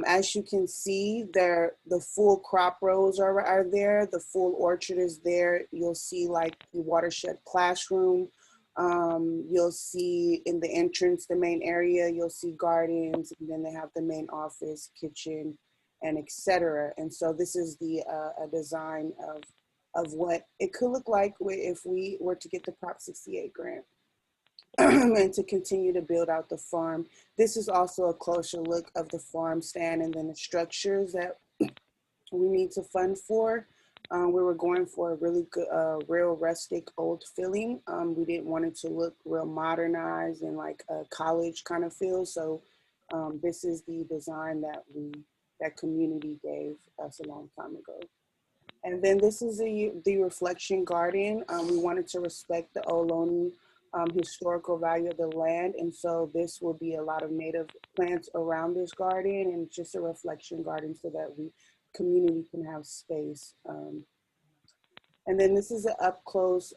As you can see, the full crop rows are there, the full orchard is there. You'll see like the watershed classroom. You'll see in the entrance, the main area, you'll see gardens, and then they have the main office, kitchen, and etc. And so this is the a design of what it could look like if we were to get the Prop 68 grant and to continue to build out the farm. This is also a closer look of the farm stand and then the structures that we need to fund for. We were going for a really good, real rustic old feeling. We didn't want it to look real modernized and like a college kind of feel. So this is the design that community gave us a long time ago. And then this is the reflection garden. We wanted to respect the Ohlone historical value of the land. And so this will be a lot of native plants around this garden and just a reflection garden so that community can have space. And then this is an up close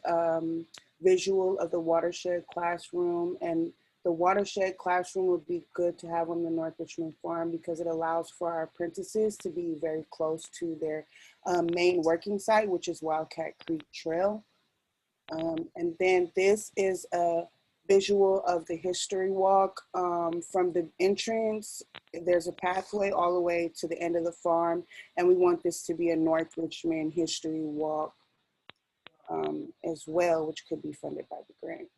visual of the watershed classroom, and the watershed classroom would be good to have on the North Richmond farm because it allows for our apprentices to be very close to their main working site, which is Wildcat Creek Trail. And then this is a visual of the history walk from the entrance. There's a pathway all the way to the end of the farm, and we want this to be a North Richmond history walk as well, which could be funded by the grant.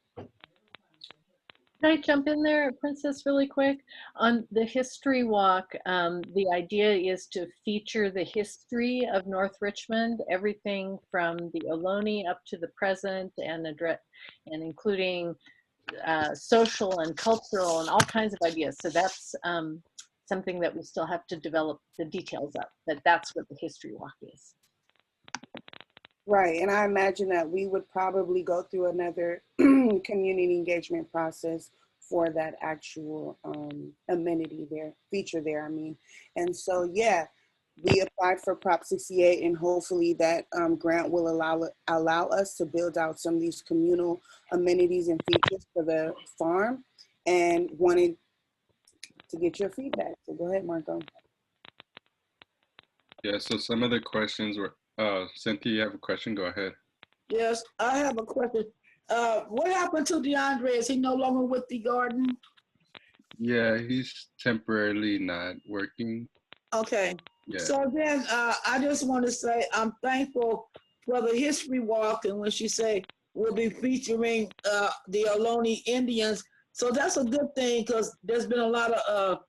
Can I jump in there, Princess, really quick? On the history walk, the idea is to feature the history of North Richmond, everything from the Ohlone up to the present, and including social and cultural and all kinds of ideas. So that's something that we still have to develop the details of, but that's what the history walk is. Right, and I imagine that we would probably go through another community engagement process for that actual amenity there, feature there, I mean. And so, yeah, we applied for Prop 68 and hopefully that grant will allow us to build out some of these communal amenities and features for the farm, and wanted to get your feedback. So go ahead, Marco. Yeah, so some of the questions were, Cynthia, you have a question? Go ahead. Yes, I have a question. What happened to DeAndre? Is he no longer with the garden? Yeah, he's temporarily not working. Okay. Yeah. So then I just want to say I'm thankful for the history walk, and when she say we'll be featuring the Ohlone Indians. So that's a good thing because there's been a lot of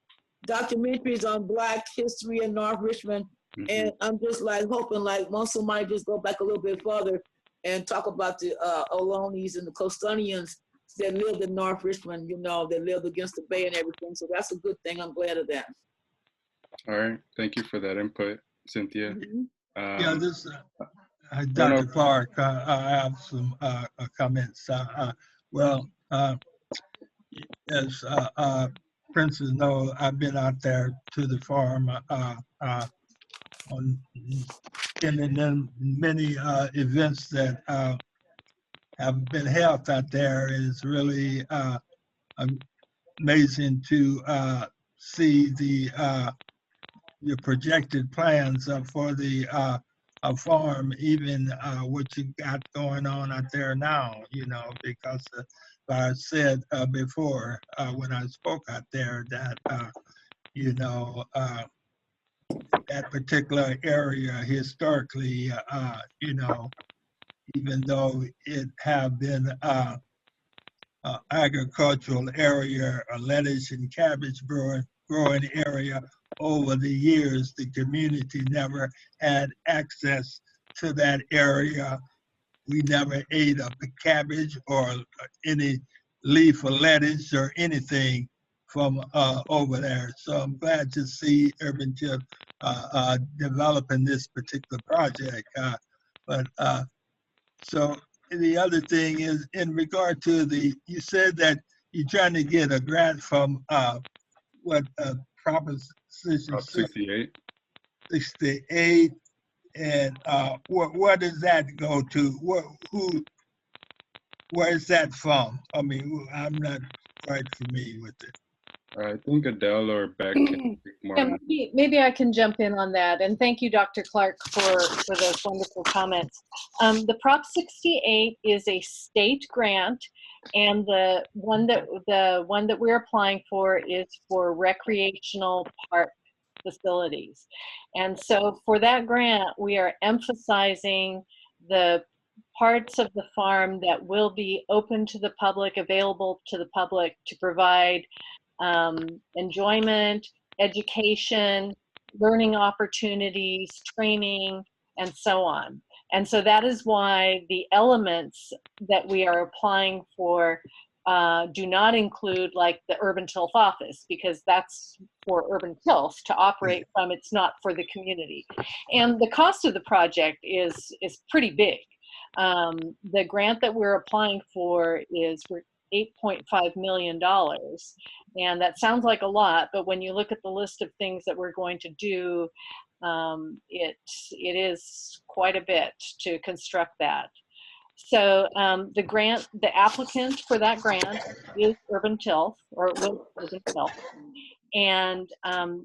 documentaries on Black history in North Richmond. Mm-hmm. And I'm just like hoping like once somebody just go back a little bit further and talk about the Ohlones and the Costonians that lived in North Richmond, you know, that lived against the bay and everything. So that's a good thing. I'm glad of that. All right. Thank you for that input, Cynthia. Mm-hmm. Yeah, this Dr. Clark, I have some comments. Well, as Princess know, I've been out there to the farm and then many events that have been held out there. Is really amazing to see the projected plans for the farm, even what you got going on out there now, you know, because I said before when I spoke out there that, you know, that particular area historically, you know, even though it have been agricultural area, a lettuce and cabbage growing area, over the years, the community never had access to that area. We never ate a cabbage or any leaf of lettuce or anything from over there. So I'm glad to see Urban Tip developing this particular project. So the other thing is in regard to you said that you're trying to get a grant from Proposition Prop 68. 68, and where does that go to? Where is that from? I mean, I'm not quite familiar with it. I think Adele or Beck can speak more Yeah, on maybe I can jump in on that. And thank you, Dr. Clark, for those wonderful comments. The Prop 68 is a state grant, and the one that we're applying for is for recreational park facilities. And so for that grant, we are emphasizing the parts of the farm that will be open to the public, available to the public to provide enjoyment, education, learning opportunities, training, and so on. And so that is why the elements that we are applying for do not include like the Urban Tilth office, because that's for Urban Tilth to operate from. It's not for the community. And the cost of the project is pretty big. The grant that we're applying for is for $8.5 million. And that sounds like a lot, but when you look at the list of things that we're going to do, it is quite a bit to construct that. So the applicant for that grant is Urban Tilth, or it was Urban Tilth. And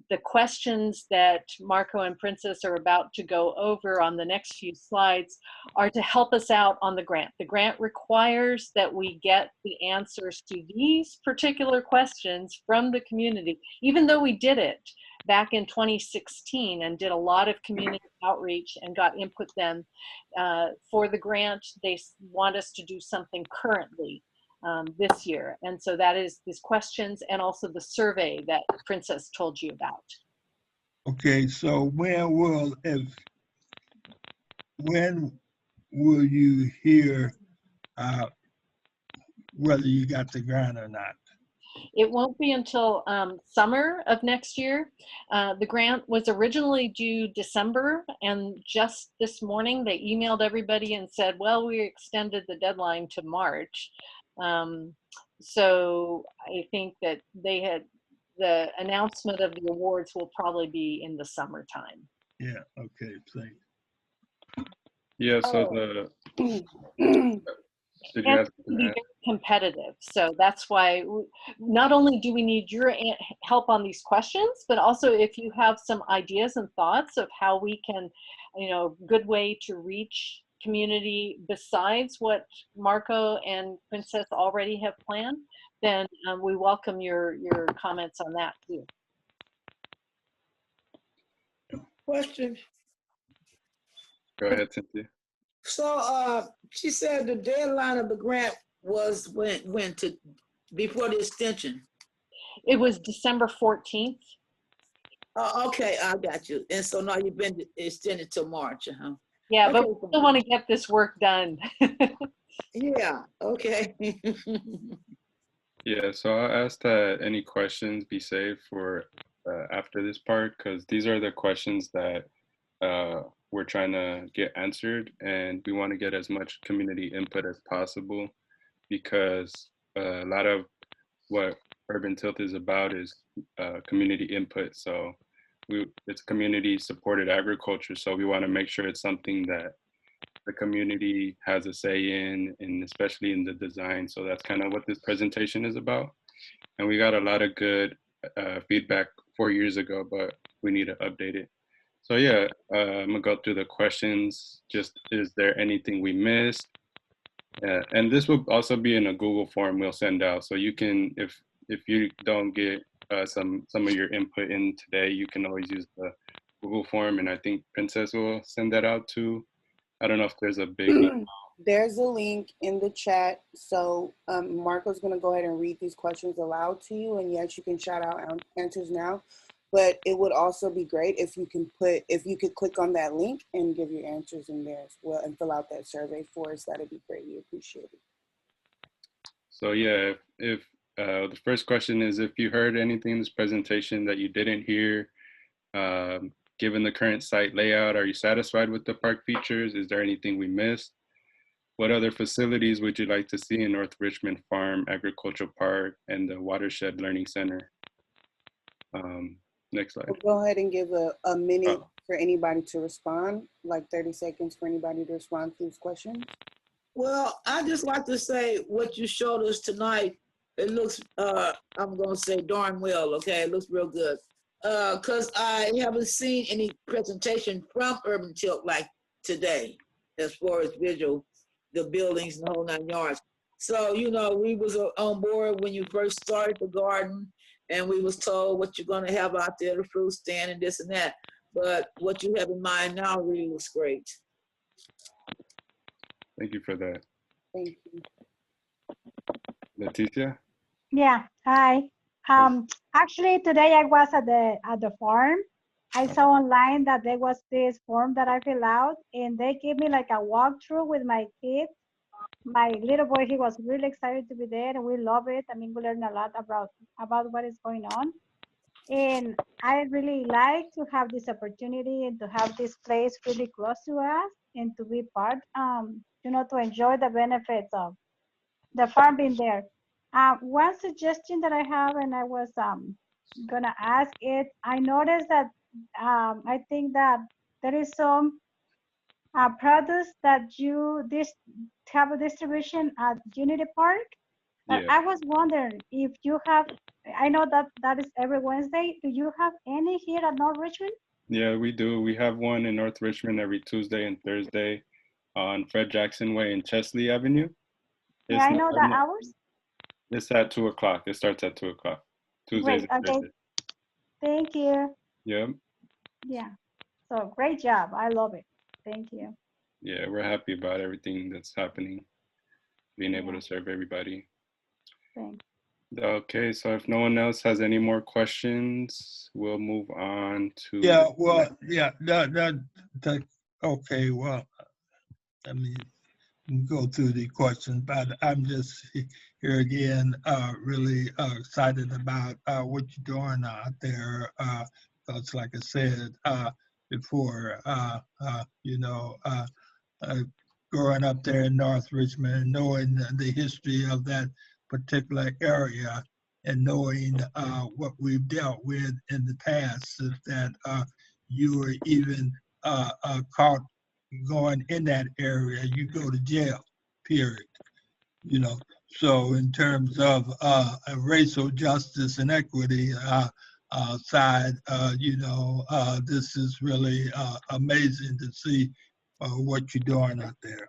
the questions that Marco and Princess are about to go over on the next few slides are to help us out on the grant. The grant requires that we get the answers to these particular questions from the community, even though we did it back in 2016 and did a lot of community outreach and got input then. For the grant, they want us to do something currently this year. And so that is these questions and also the survey that Princess told you about. Okay, so when will you hear whether you got the grant or not? It won't be until summer of next year. The grant was originally due December, and just this morning they emailed everybody and said, well, we extended the deadline to March. So I think that the announcement of the awards will probably be in the summertime. Yeah, okay, thanks. Yeah, so did you And have to be very competitive. So that's why not only do we need your help on these questions, but also if you have some ideas and thoughts of how we can, good way to reach community besides what Marco and Princess already have planned, then we welcome your comments on that too. Question. Go ahead, Cynthia. So she said the deadline of the grant was when before the extension. It was December 14th. Okay, I got you. And so now you've been extended till March, huh? Yeah, okay, but we still want to get this work done. Yeah, okay. Yeah, so I'll ask that any questions be saved for after this part, because these are the questions that we're trying to get answered, and we want to get as much community input as possible, because a lot of what Urban Tilth is about is community input. So it's community supported agriculture, so we want to make sure it's something that the community has a say in, and especially in the design. So that's kind of what this presentation is about. And we got a lot of good feedback 4 years ago, but we need to update it. So yeah, I'm gonna go through the questions. Just, is there anything we missed? And this will also be in a Google form we'll send out. So you can, if you don't get some of your input in today, you can always use the Google form, and I think Princess will send that out too. I don't know if there's a big There's a link in the chat. So Marco's going to go ahead and read these questions aloud to you. And yes, you can shout out answers now. But it would also be great if you could click on that link and give your answers in there as well and fill out that survey for us. That'd be greatly appreciated. So yeah, if The first question is if you heard anything in this presentation that you didn't hear, given the current site layout, are you satisfied with the park features? Is there anything we missed? What other facilities would you like to see in North Richmond Farm Agricultural Park and the Watershed Learning Center? Next slide. We'll go ahead and give a minute Oh. for anybody to respond, like 30 seconds for anybody to respond to these questions. Well, I just like to say what you showed us tonight. It looks, I'm gonna say darn well, okay? It looks real good. Cause I haven't seen any presentation from Urban Tilt like today, as far as visual, the buildings and the whole 9 yards. So, you know, we was on board when you first started the garden, and we was told what you're gonna have out there, the fruit stand and this and that. But what you have in mind now really looks great. Thank you for that. Thank you. Leticia? Yeah, hi. Actually, today I was at the farm. I saw online that there was this form that I fill out, and they gave me like a walkthrough with my kids. My little boy, he was really excited to be there, and we love it. I mean, we learned a lot about what is going on. And I really like to have this opportunity and to have this place really close to us and to be part, you know, to enjoy the benefits of the farm being there. One suggestion that I have, and I was gonna ask it, I noticed that I think that there is some products that you have a distribution at Unity Park. But Yeah. I was wondering if you have, I know that that is every Wednesday. Do you have any here at North Richmond? Yeah, we do. We have one in North Richmond every Tuesday and Thursday on Fred Jackson Way and Chesley Avenue. Yeah, I know the hours. It's at 2 o'clock. It starts at 2 o'clock. Tuesdays Great, and okay. Thursdays. Thank you. Yep. Yeah, so great job. I love it. Thank you. Yeah, we're happy about everything that's happening, being able Yeah. to serve everybody. Thanks. Okay, so if no one else has any more questions, we'll move on to. Yeah, well, yeah, okay, well, I mean, go through the questions, but I'm just here again, really excited about what you're doing out there. Because like I said before, you know, growing up there in North Richmond, knowing the history of that particular area and knowing what we've dealt with in the past, is that you were even caught going in that area, you go to jail, period. You know, so in terms of racial justice and equity side, you know, this is really amazing to see what you're doing out there.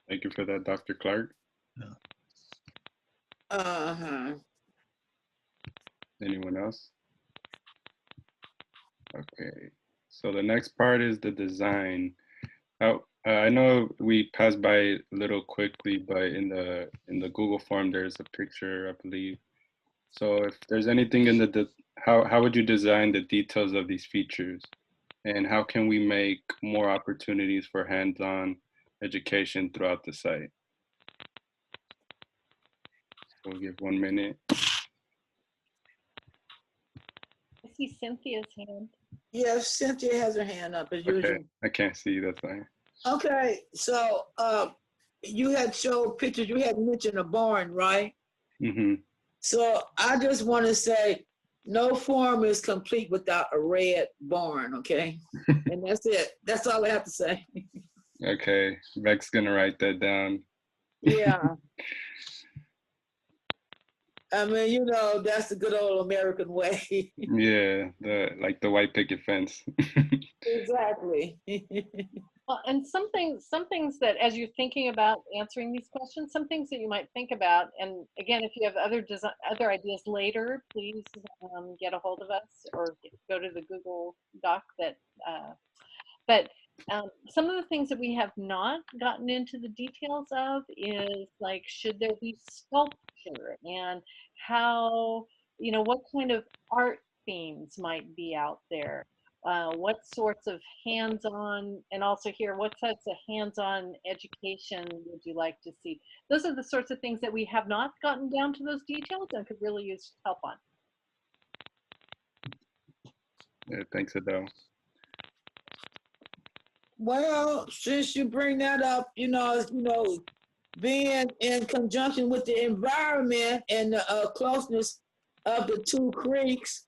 Thank you for that, Dr. Clark. Yeah. Anyone else? Okay, so the next part is the design. I know we passed by it a little quickly, but in the Google form, there's a picture, I believe. So if there's anything in how would you design the details of these features? And how can we make more opportunities for hands-on education throughout the site? We'll give 1 minute. I see Cynthia's hand. Yes, Cynthia has her hand up as Okay, usual. I can't see, that's fine. Okay, so you had showed pictures, you had mentioned a barn, right? Mm-hmm. So I just want to say, no form is complete without a red barn, okay? And that's it. That's all I have to say. Okay, Vec's gonna write that down. Yeah. I mean, you know, that's the good old American way. Yeah, like the white picket fence. Exactly. Well, and some things that as you're thinking about answering these questions, some things that you might think about, and again, if you have other ideas later, please get a hold of us or go to the Google Doc but some of the things that we have not gotten into the details of is like, should there be sculpture, and how, you know, what kind of art themes might be out there? what sorts of hands-on, and also here, what types of hands-on education would you like to see? Those are the sorts of things that we have not gotten down to those details and could really use help on. Yeah, thanks, Adele. Well, since you bring that up, being in conjunction with the environment and the closeness of the two creeks,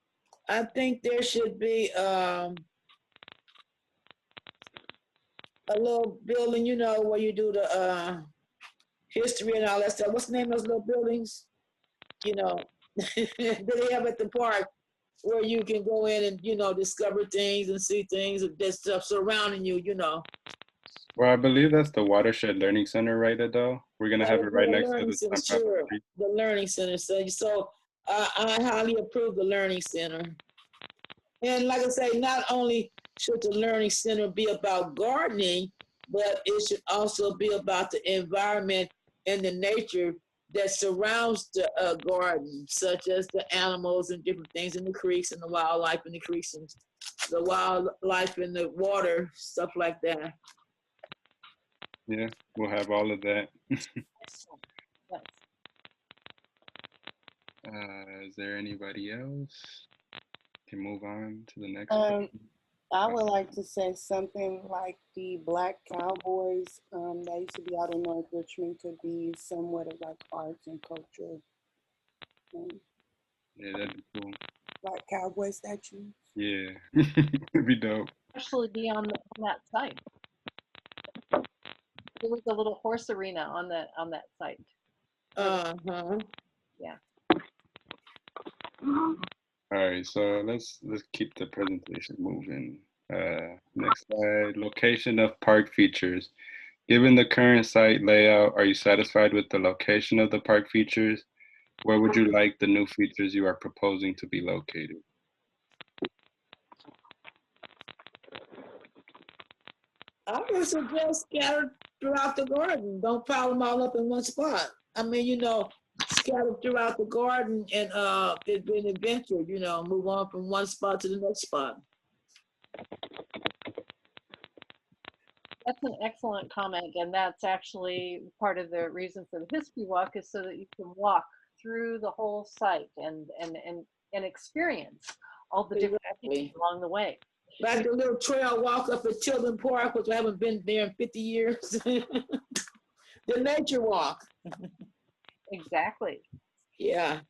I think there should be a little building, where you do the history and all that stuff. What's the name of those little buildings? That they have at the park, where you can go in and, discover things and see things and that stuff surrounding you, Well, I believe that's the Watershed Learning Center, right, Adele? We're gonna have it right The next to learning the center, nonprofit sure. street. The learning center. So I highly approve the learning center. And like I say, not only should the learning center be about gardening, but it should also be about the environment and the nature that surrounds the garden, such as the animals and different things in the creeks and the wildlife in the creeks and the wildlife in the water, stuff like that. Yeah, we'll have all of that. Yes. Is there anybody else? Can move on to the next I question. would like to say something like the Black Cowboys that used to be out in North Richmond could be somewhat of like arts and culture. Yeah, that'd be cool. Black Cowboy statues. Yeah, it'd be dope. Actually be on that site. There was a little horse arena on that site. Uh-huh. Yeah. All right, so let's keep the presentation moving. Next slide, location of park features. Given the current site layout, are you satisfied with the location of the park features? Where would you like the new features you are proposing to be located? I would suggest scattered throughout the garden. Don't pile them all up in one spot. I mean, scattered throughout the garden and it'd be an adventure, move on from one spot to the next spot. That's an excellent comment, and that's actually part of the reason for the history walk is so that you can walk through the whole site and experience all the different things along the way. Like the little trail walk up at Tilden Park, which I haven't been there in 50 years. The nature walk. Exactly. Yeah.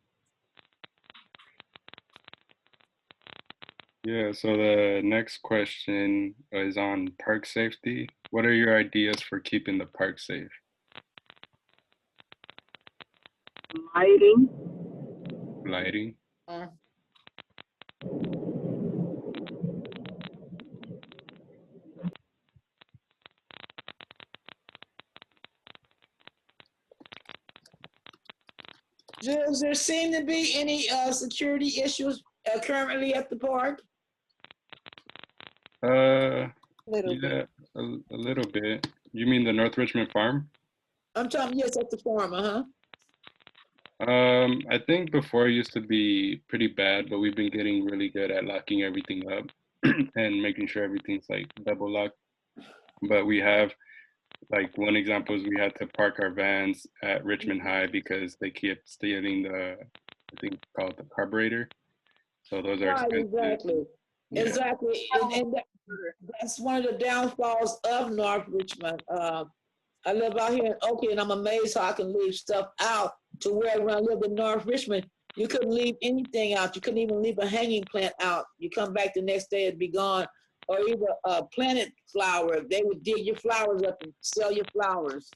Yeah, so the next question is on park safety. What are your ideas for keeping the park safe? Lighting. Lighting? Does there seem to be any security issues currently at the park? Yeah, a little bit. You mean the North Richmond Farm? I'm talking, yes, at the farm, I think before it used to be pretty bad, but we've been getting really good at locking everything up and making sure everything's like double locked. But we have, like, one example is we had to park our vans at Richmond High because they kept stealing the, I think called the carburetor. So those are right, expensive. exactly. Yeah. Exactly. And that's one of the downfalls of North Richmond. I live out here in Oakley, and I'm amazed how I can leave stuff out to where when I lived in North Richmond, you couldn't leave anything out. You couldn't even leave a hanging plant out. You come back the next day, it'd be gone. Or even a planted flower. They would dig your flowers up and sell your flowers.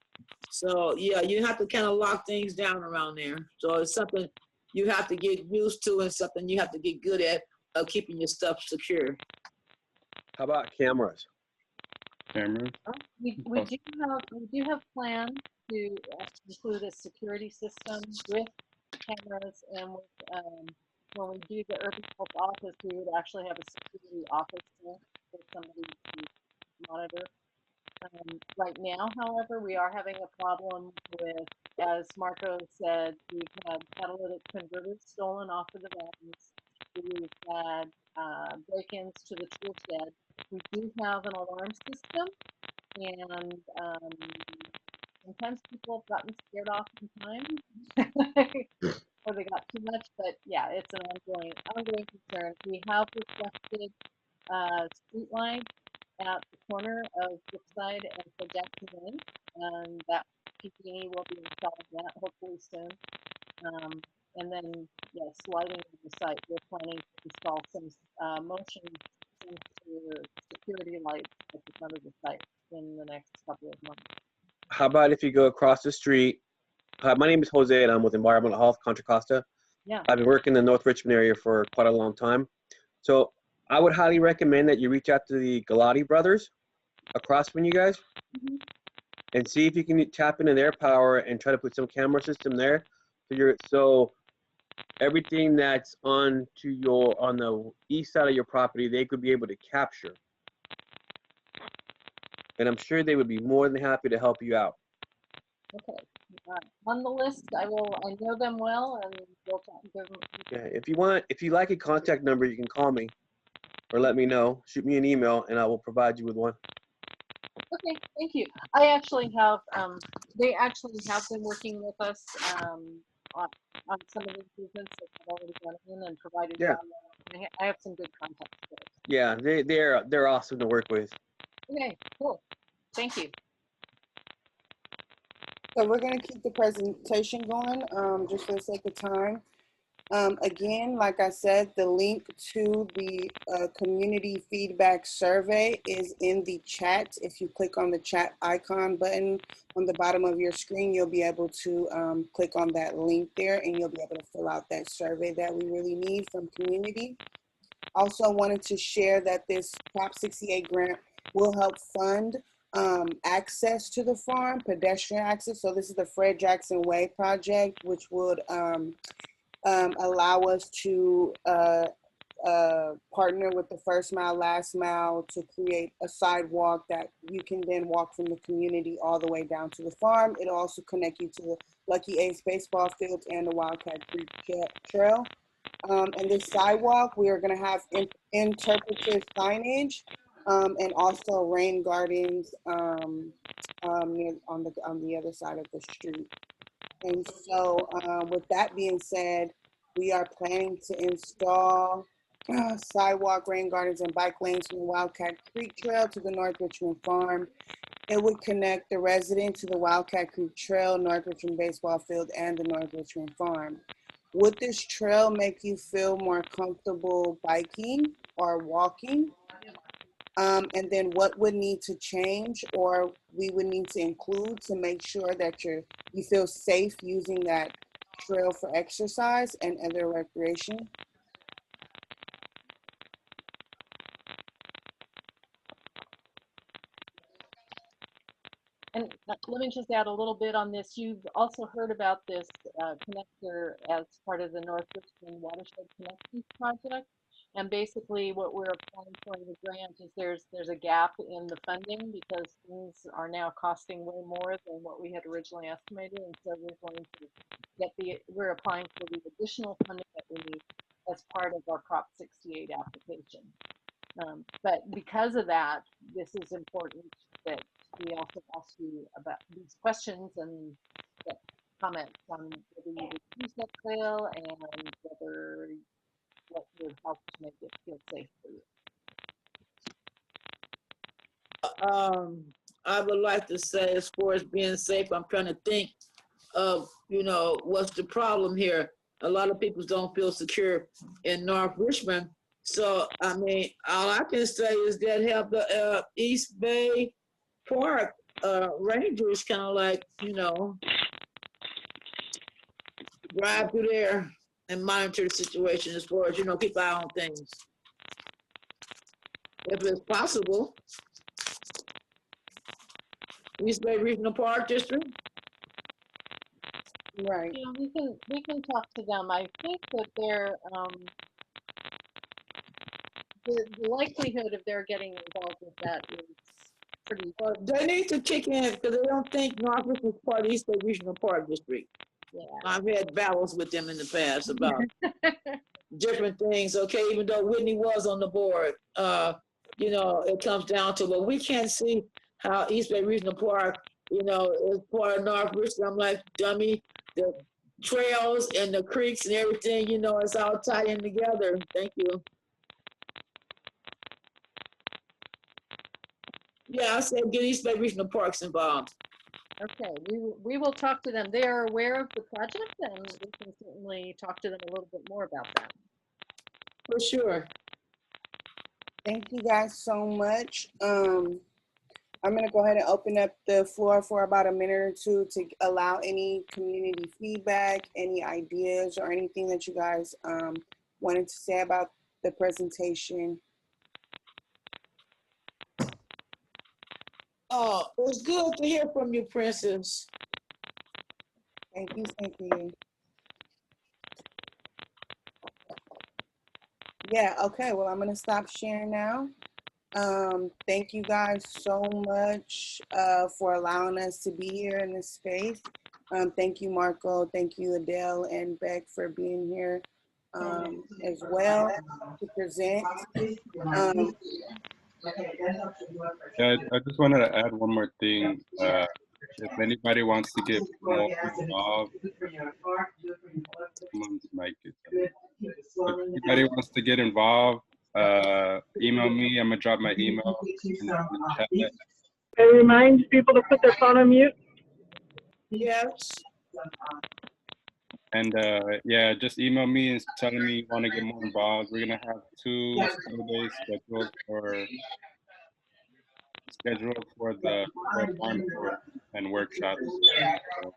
So yeah, you have to kind of lock things down around there. So it's something you have to get used to and something you have to get good at keeping your stuff secure. How about cameras? Cameras? We do have plans to include a security system with cameras, and with when we do the urban health office, we would actually have a security office there for somebody to monitor. Right now, however, we are having a problem with, as Marco said, we've had catalytic converters stolen off of the vans. we've had break-ins to the tool shed. We do have an alarm system, and sometimes people have gotten scared off in time, or they got too much. But yeah, it's an ongoing concern. We have requested street lights at the corner of Brookside and for Jackson Lane, and that PG&E will be installing that hopefully soon. And then, yes, lighting on the site. We're planning to install some motion sensor security lights at the front of the site in the next couple of months. How about if you go across the street? Hi, my name is Jose, and I'm with Environmental Health Contra Costa. Yeah. I've been working in the North Richmond area for quite a long time. So I would highly recommend that you reach out to the Galati brothers across from you guys and see if you can tap into their power and try to put some camera system there. So everything that's on the east side of your property, they could be able to capture. And I'm sure they would be more than happy to help you out. Okay. On the list, I know them well, and we'll talk to them. Yeah, if you like a contact number, you can call me or let me know. Shoot me an email, and I will provide you with one. Okay, thank you. I actually have, they actually have been working with us on some of the improvements that have already gone in and provided. Yeah. I have some good contacts there. Yeah, they're awesome to work with. Okay, cool. Thank you. So we're going to keep the presentation going just for the sake of time. Again, like I said, the link to the community feedback survey is in the chat. If you click on the chat icon button on the bottom of your screen, you'll be able to click on that link there, and you'll be able to fill out that survey that we really need from community. Also wanted to share that this Prop 68 grant will help fund access to the farm, pedestrian access. So this is the Fred Jackson Way project, which would allow us to partner with the First Mile, Last Mile to create a sidewalk that you can then walk from the community all the way down to the farm. It'll also connect you to the Lucky Ace baseball fields and the Wildcat Creek Trail. And this sidewalk, we are going to have interpretive signage and also rain gardens on the other side of the street. And so with that being said, we are planning to install sidewalk, rain gardens, and bike lanes from the Wildcat Creek Trail to the North Richmond Farm. It would connect the resident to the Wildcat Creek Trail, North Richmond Baseball Field, and the North Richmond Farm. Would this trail make you feel more comfortable biking or walking? And then what would need to change or we would need to include to make sure that you feel safe using that trail for exercise and other recreation? And let me just add a little bit on this. You've also heard about this connector as part of the North Richmond Watershed Connections Project. And basically what we're applying for in the grant is there's a gap in the funding because things are now costing way more than what we had originally estimated. And so we're going to we're applying for the additional funding that we need as part of our Prop 68 application. But because of that, this is important that we also ask you about these questions and get comments on whether you would use that trail and whether what would help to make it feel safe for you. I would like to say, as far as being safe, I'm trying to think of, what's the problem here? A lot of people don't feel secure in North Richmond. So, I mean, all I can say is that have the East Bay Park rangers kind of like, drive through there and monitor the situation as far as, keep eye on things. If it's possible. East Bay Regional Park District? Right. Yeah, we can talk to them. I think that they're the likelihood of their getting involved with that is pretty. They need to kick in because they don't think North Richmond is part of East Bay Regional Park District. Yeah. I've had battles with them in the past about different things, okay, even though Whitney was on the board. You know, it comes down to, but we can't see how East Bay Regional Park, you know, is part of North Richmond. I'm like, dummy, the trails and the creeks and everything, you know, it's all tied in together. Thank you. Yeah, I said get East Bay Regional Parks involved. Okay, we will talk to them. They are aware of the project, and we can certainly talk to them a little bit more about that. For sure. Thank you guys so much. I'm gonna go ahead and open up the floor for about a minute or two to allow any community feedback, any ideas, or anything that you guys wanted to say about the presentation. Oh, it was good to hear from you, Princess. Thank you, thank you. Yeah, okay, well, I'm gonna stop sharing now. Thank you guys so much for allowing us to be here in this space. Thank you, Marco. Thank you, Adele and Beck, for being here as well to present. Yeah, I just wanted to add one more thing. If anybody wants to get more involved, someone's mic is on. If anybody wants to get involved, email me. I'm gonna drop my email in the chat. It reminds people to put their phone on mute. Yes. And yeah, just email me and telling me you want to get more involved. We're gonna have 2 Saturdays scheduled for the farm tour and workshops. So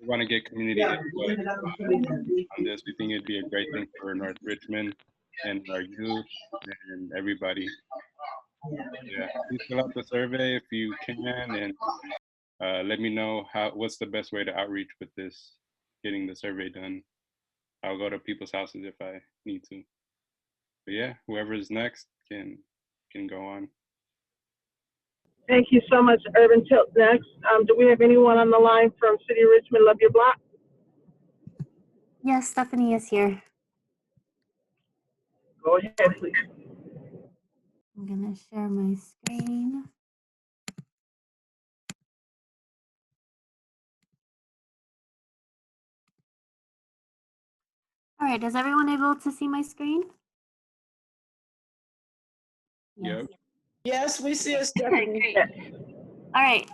we want to get community input on this. We think it'd be a great thing for North Richmond and our youth and everybody. Yeah, please fill out the survey if you can, and let me know what's the best way to outreach with this, getting the survey done. I'll go to people's houses if I need to. But yeah, whoever's next can go on. Thank you so much, Urban Tilt. Next, do we have anyone on the line from City of Richmond, Love Your Block? Yes, Stephanie is here. Go ahead, please. I'm gonna share my screen. All right, is everyone able to see my screen? Yep. Yes, we see it, Stephanie. All right,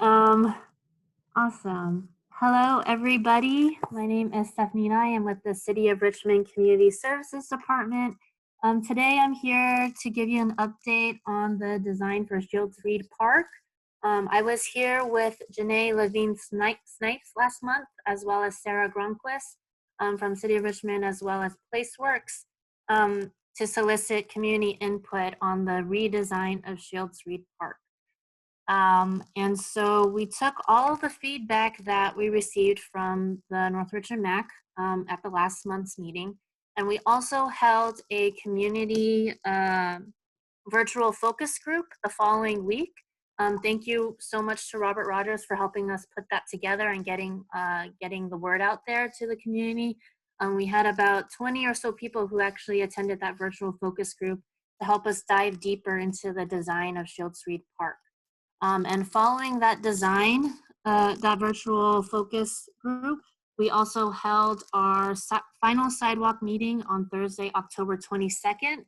awesome. Hello, everybody. My name is Stephanie and I am with the City of Richmond Community Services Department. Today I'm here to give you an update on the design for Shields Reed Park. I was here with Janae Levine-Snipes last month, as well as Sarah Grunquist from City of Richmond, as well as PlaceWorks, to solicit community input on the redesign of Shields Reed Park. And so we took all of the feedback that we received from the North Richmond MAC at the last month's meeting. And we also held a community virtual focus group the following week. Thank you so much to Robert Rogers for helping us put that together and getting the word out there to the community. We had about 20 or so people who actually attended that virtual focus group to help us dive deeper into the design of Shields Reed Park. And following that design, that virtual focus group, we also held our final sidewalk meeting on Thursday, October 22nd.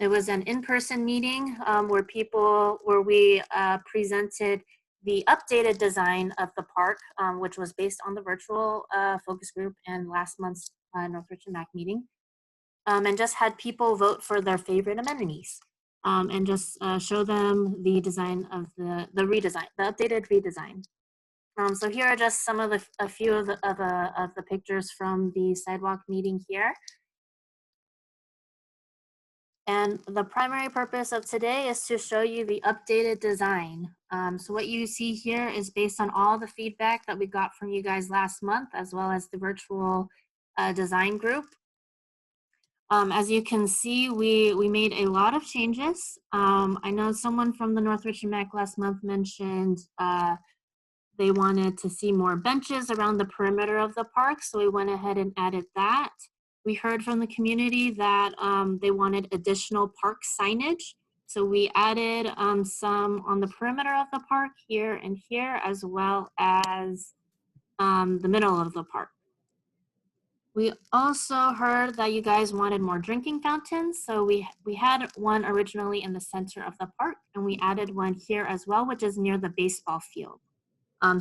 It was an in-person meeting where we presented the updated design of the park, which was based on the virtual focus group and last month's North Richmond MAC meeting, and just had people vote for their favorite amenities. And just show them the design of the updated redesign. So here are just some of a few of the pictures from the sidewalk meeting here. And the primary purpose of today is to show you the updated design. So what you see here is based on all the feedback that we got from you guys last month, as well as the virtual design group. As you can see, we made a lot of changes. I know someone from the North Richmond MAC last month mentioned they wanted to see more benches around the perimeter of the park, so we went ahead and added that. We heard from the community that they wanted additional park signage. So we added some on the perimeter of the park here and here, as well as the middle of the park. We also heard that you guys wanted more drinking fountains. So we had one originally in the center of the park, and we added one here as well, which is near the baseball field.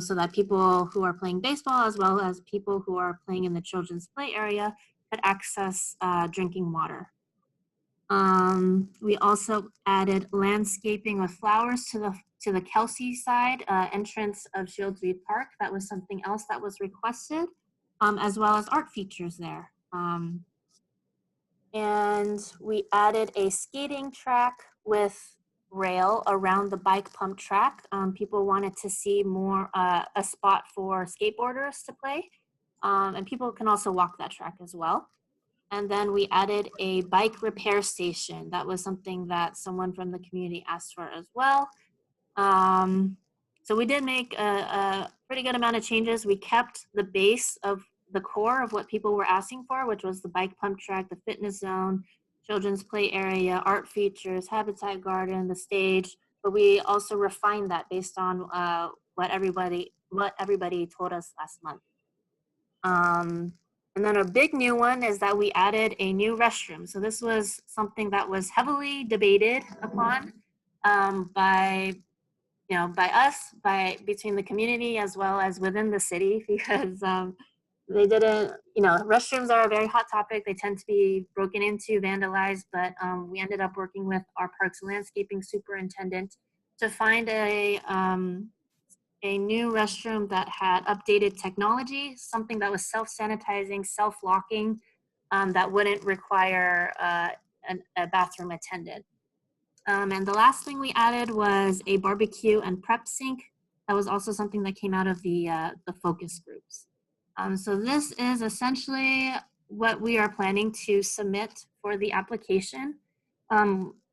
So that people who are playing baseball, as well as people who are playing in the children's play area, could access drinking water. We also added landscaping with flowers to the Kelsey side entrance of Shields Reed Park. That was something else that was requested, as well as art features there. And we added a skating track with rail around the bike pump track. People wanted to see more a spot for skateboarders to play, and people can also walk that track as well. And then we added a bike repair station. That was something that someone from the community asked for as well. So we did make a pretty good amount of changes. We kept the base of the core of what people were asking for, which was the bike pump track, the fitness zone, children's play area, art features, habitat garden, the stage. But we also refined that based on what everybody told us last month. And then a big new one is that we added a new restroom. So this was something that was heavily debated upon by us, between the community as well as within the city, because they didn't, restrooms are a very hot topic. They tend to be broken into, vandalized, but we ended up working with our parks landscaping superintendent to find a new restroom that had updated technology, something that was self-sanitizing, self-locking, that wouldn't require a bathroom attendant. And the last thing we added was a barbecue and prep sink. That was also something that came out of the focus groups. So this is essentially what we are planning to submit for the application.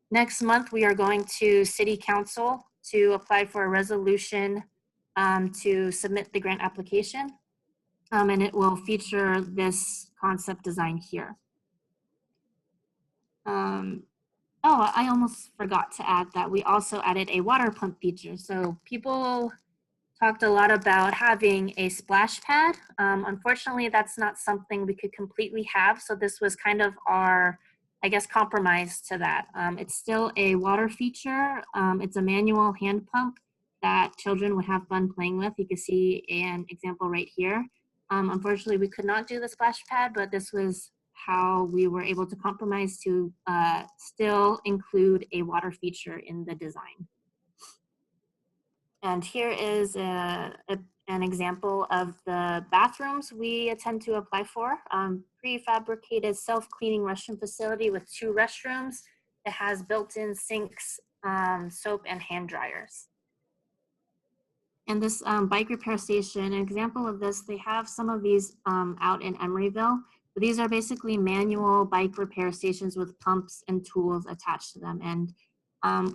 Next month, we are going to City Council to apply for a resolution to submit the grant application. And it will feature this concept design here. Oh, I almost forgot to add that we also added a water pump feature. So people talked a lot about having a splash pad. Unfortunately, that's not something we could completely have. So this was kind of our, I guess, compromise to that. It's still a water feature. It's a manual hand pump that children would have fun playing with. You can see an example right here. Unfortunately, we could not do the splash pad, but this was how we were able to compromise to still include a water feature in the design. And here is an example of the bathrooms we intend to apply for. Prefabricated self-cleaning restroom facility with 2 restrooms. It has built-in sinks, soap, and hand dryers. And this bike repair station, an example of this, they have some of these out in Emeryville. But these are basically manual bike repair stations with pumps and tools attached to them. And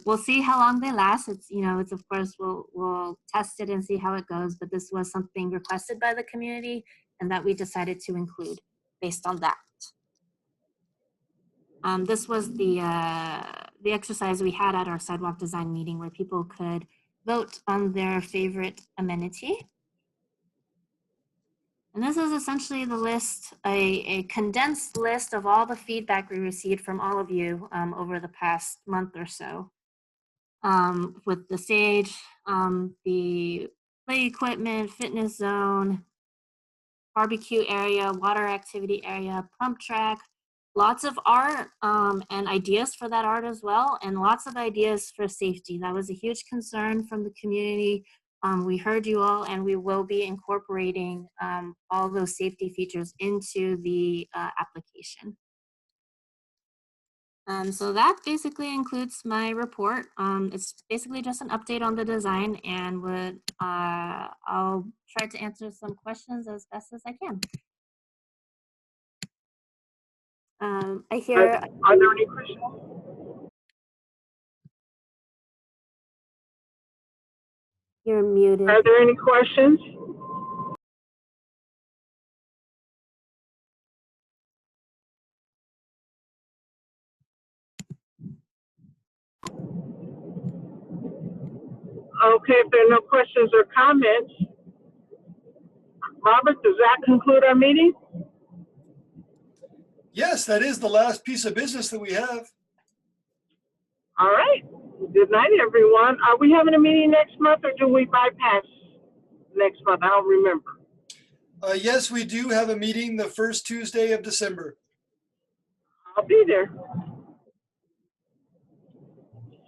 we'll see how long they last. It's of course, we'll test it and see how it goes. But this was something requested by the community and that we decided to include based on that. This was the exercise we had at our sidewalk design meeting where people could vote on their favorite amenity. And this is essentially the list, a condensed list of all the feedback we received from all of you over the past month or so. With the stage, the play equipment, fitness zone, barbecue area, water activity area, pump track, lots of art and ideas for that art as well, and lots of ideas for safety. That was a huge concern from the community. We heard you all, and we will be incorporating all those safety features into the application. So that basically includes my report. It's basically just an update on the design, and I'll try to answer some questions as best as I can. I hear. Are there any questions? You're muted. Are there any questions? Okay, if there are no questions or comments, Robert, does that conclude our meeting? Yes, that is the last piece of business that we have. All right. Good night, everyone. Are we having a meeting next month or do we bypass next month? I don't remember. Yes, we do have a meeting the first Tuesday of December. I'll be there.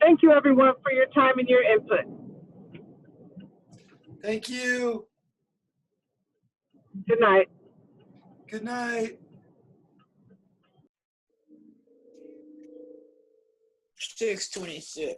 Thank you, everyone, for your time and your input. Thank you. Good night. Good night. 6:26.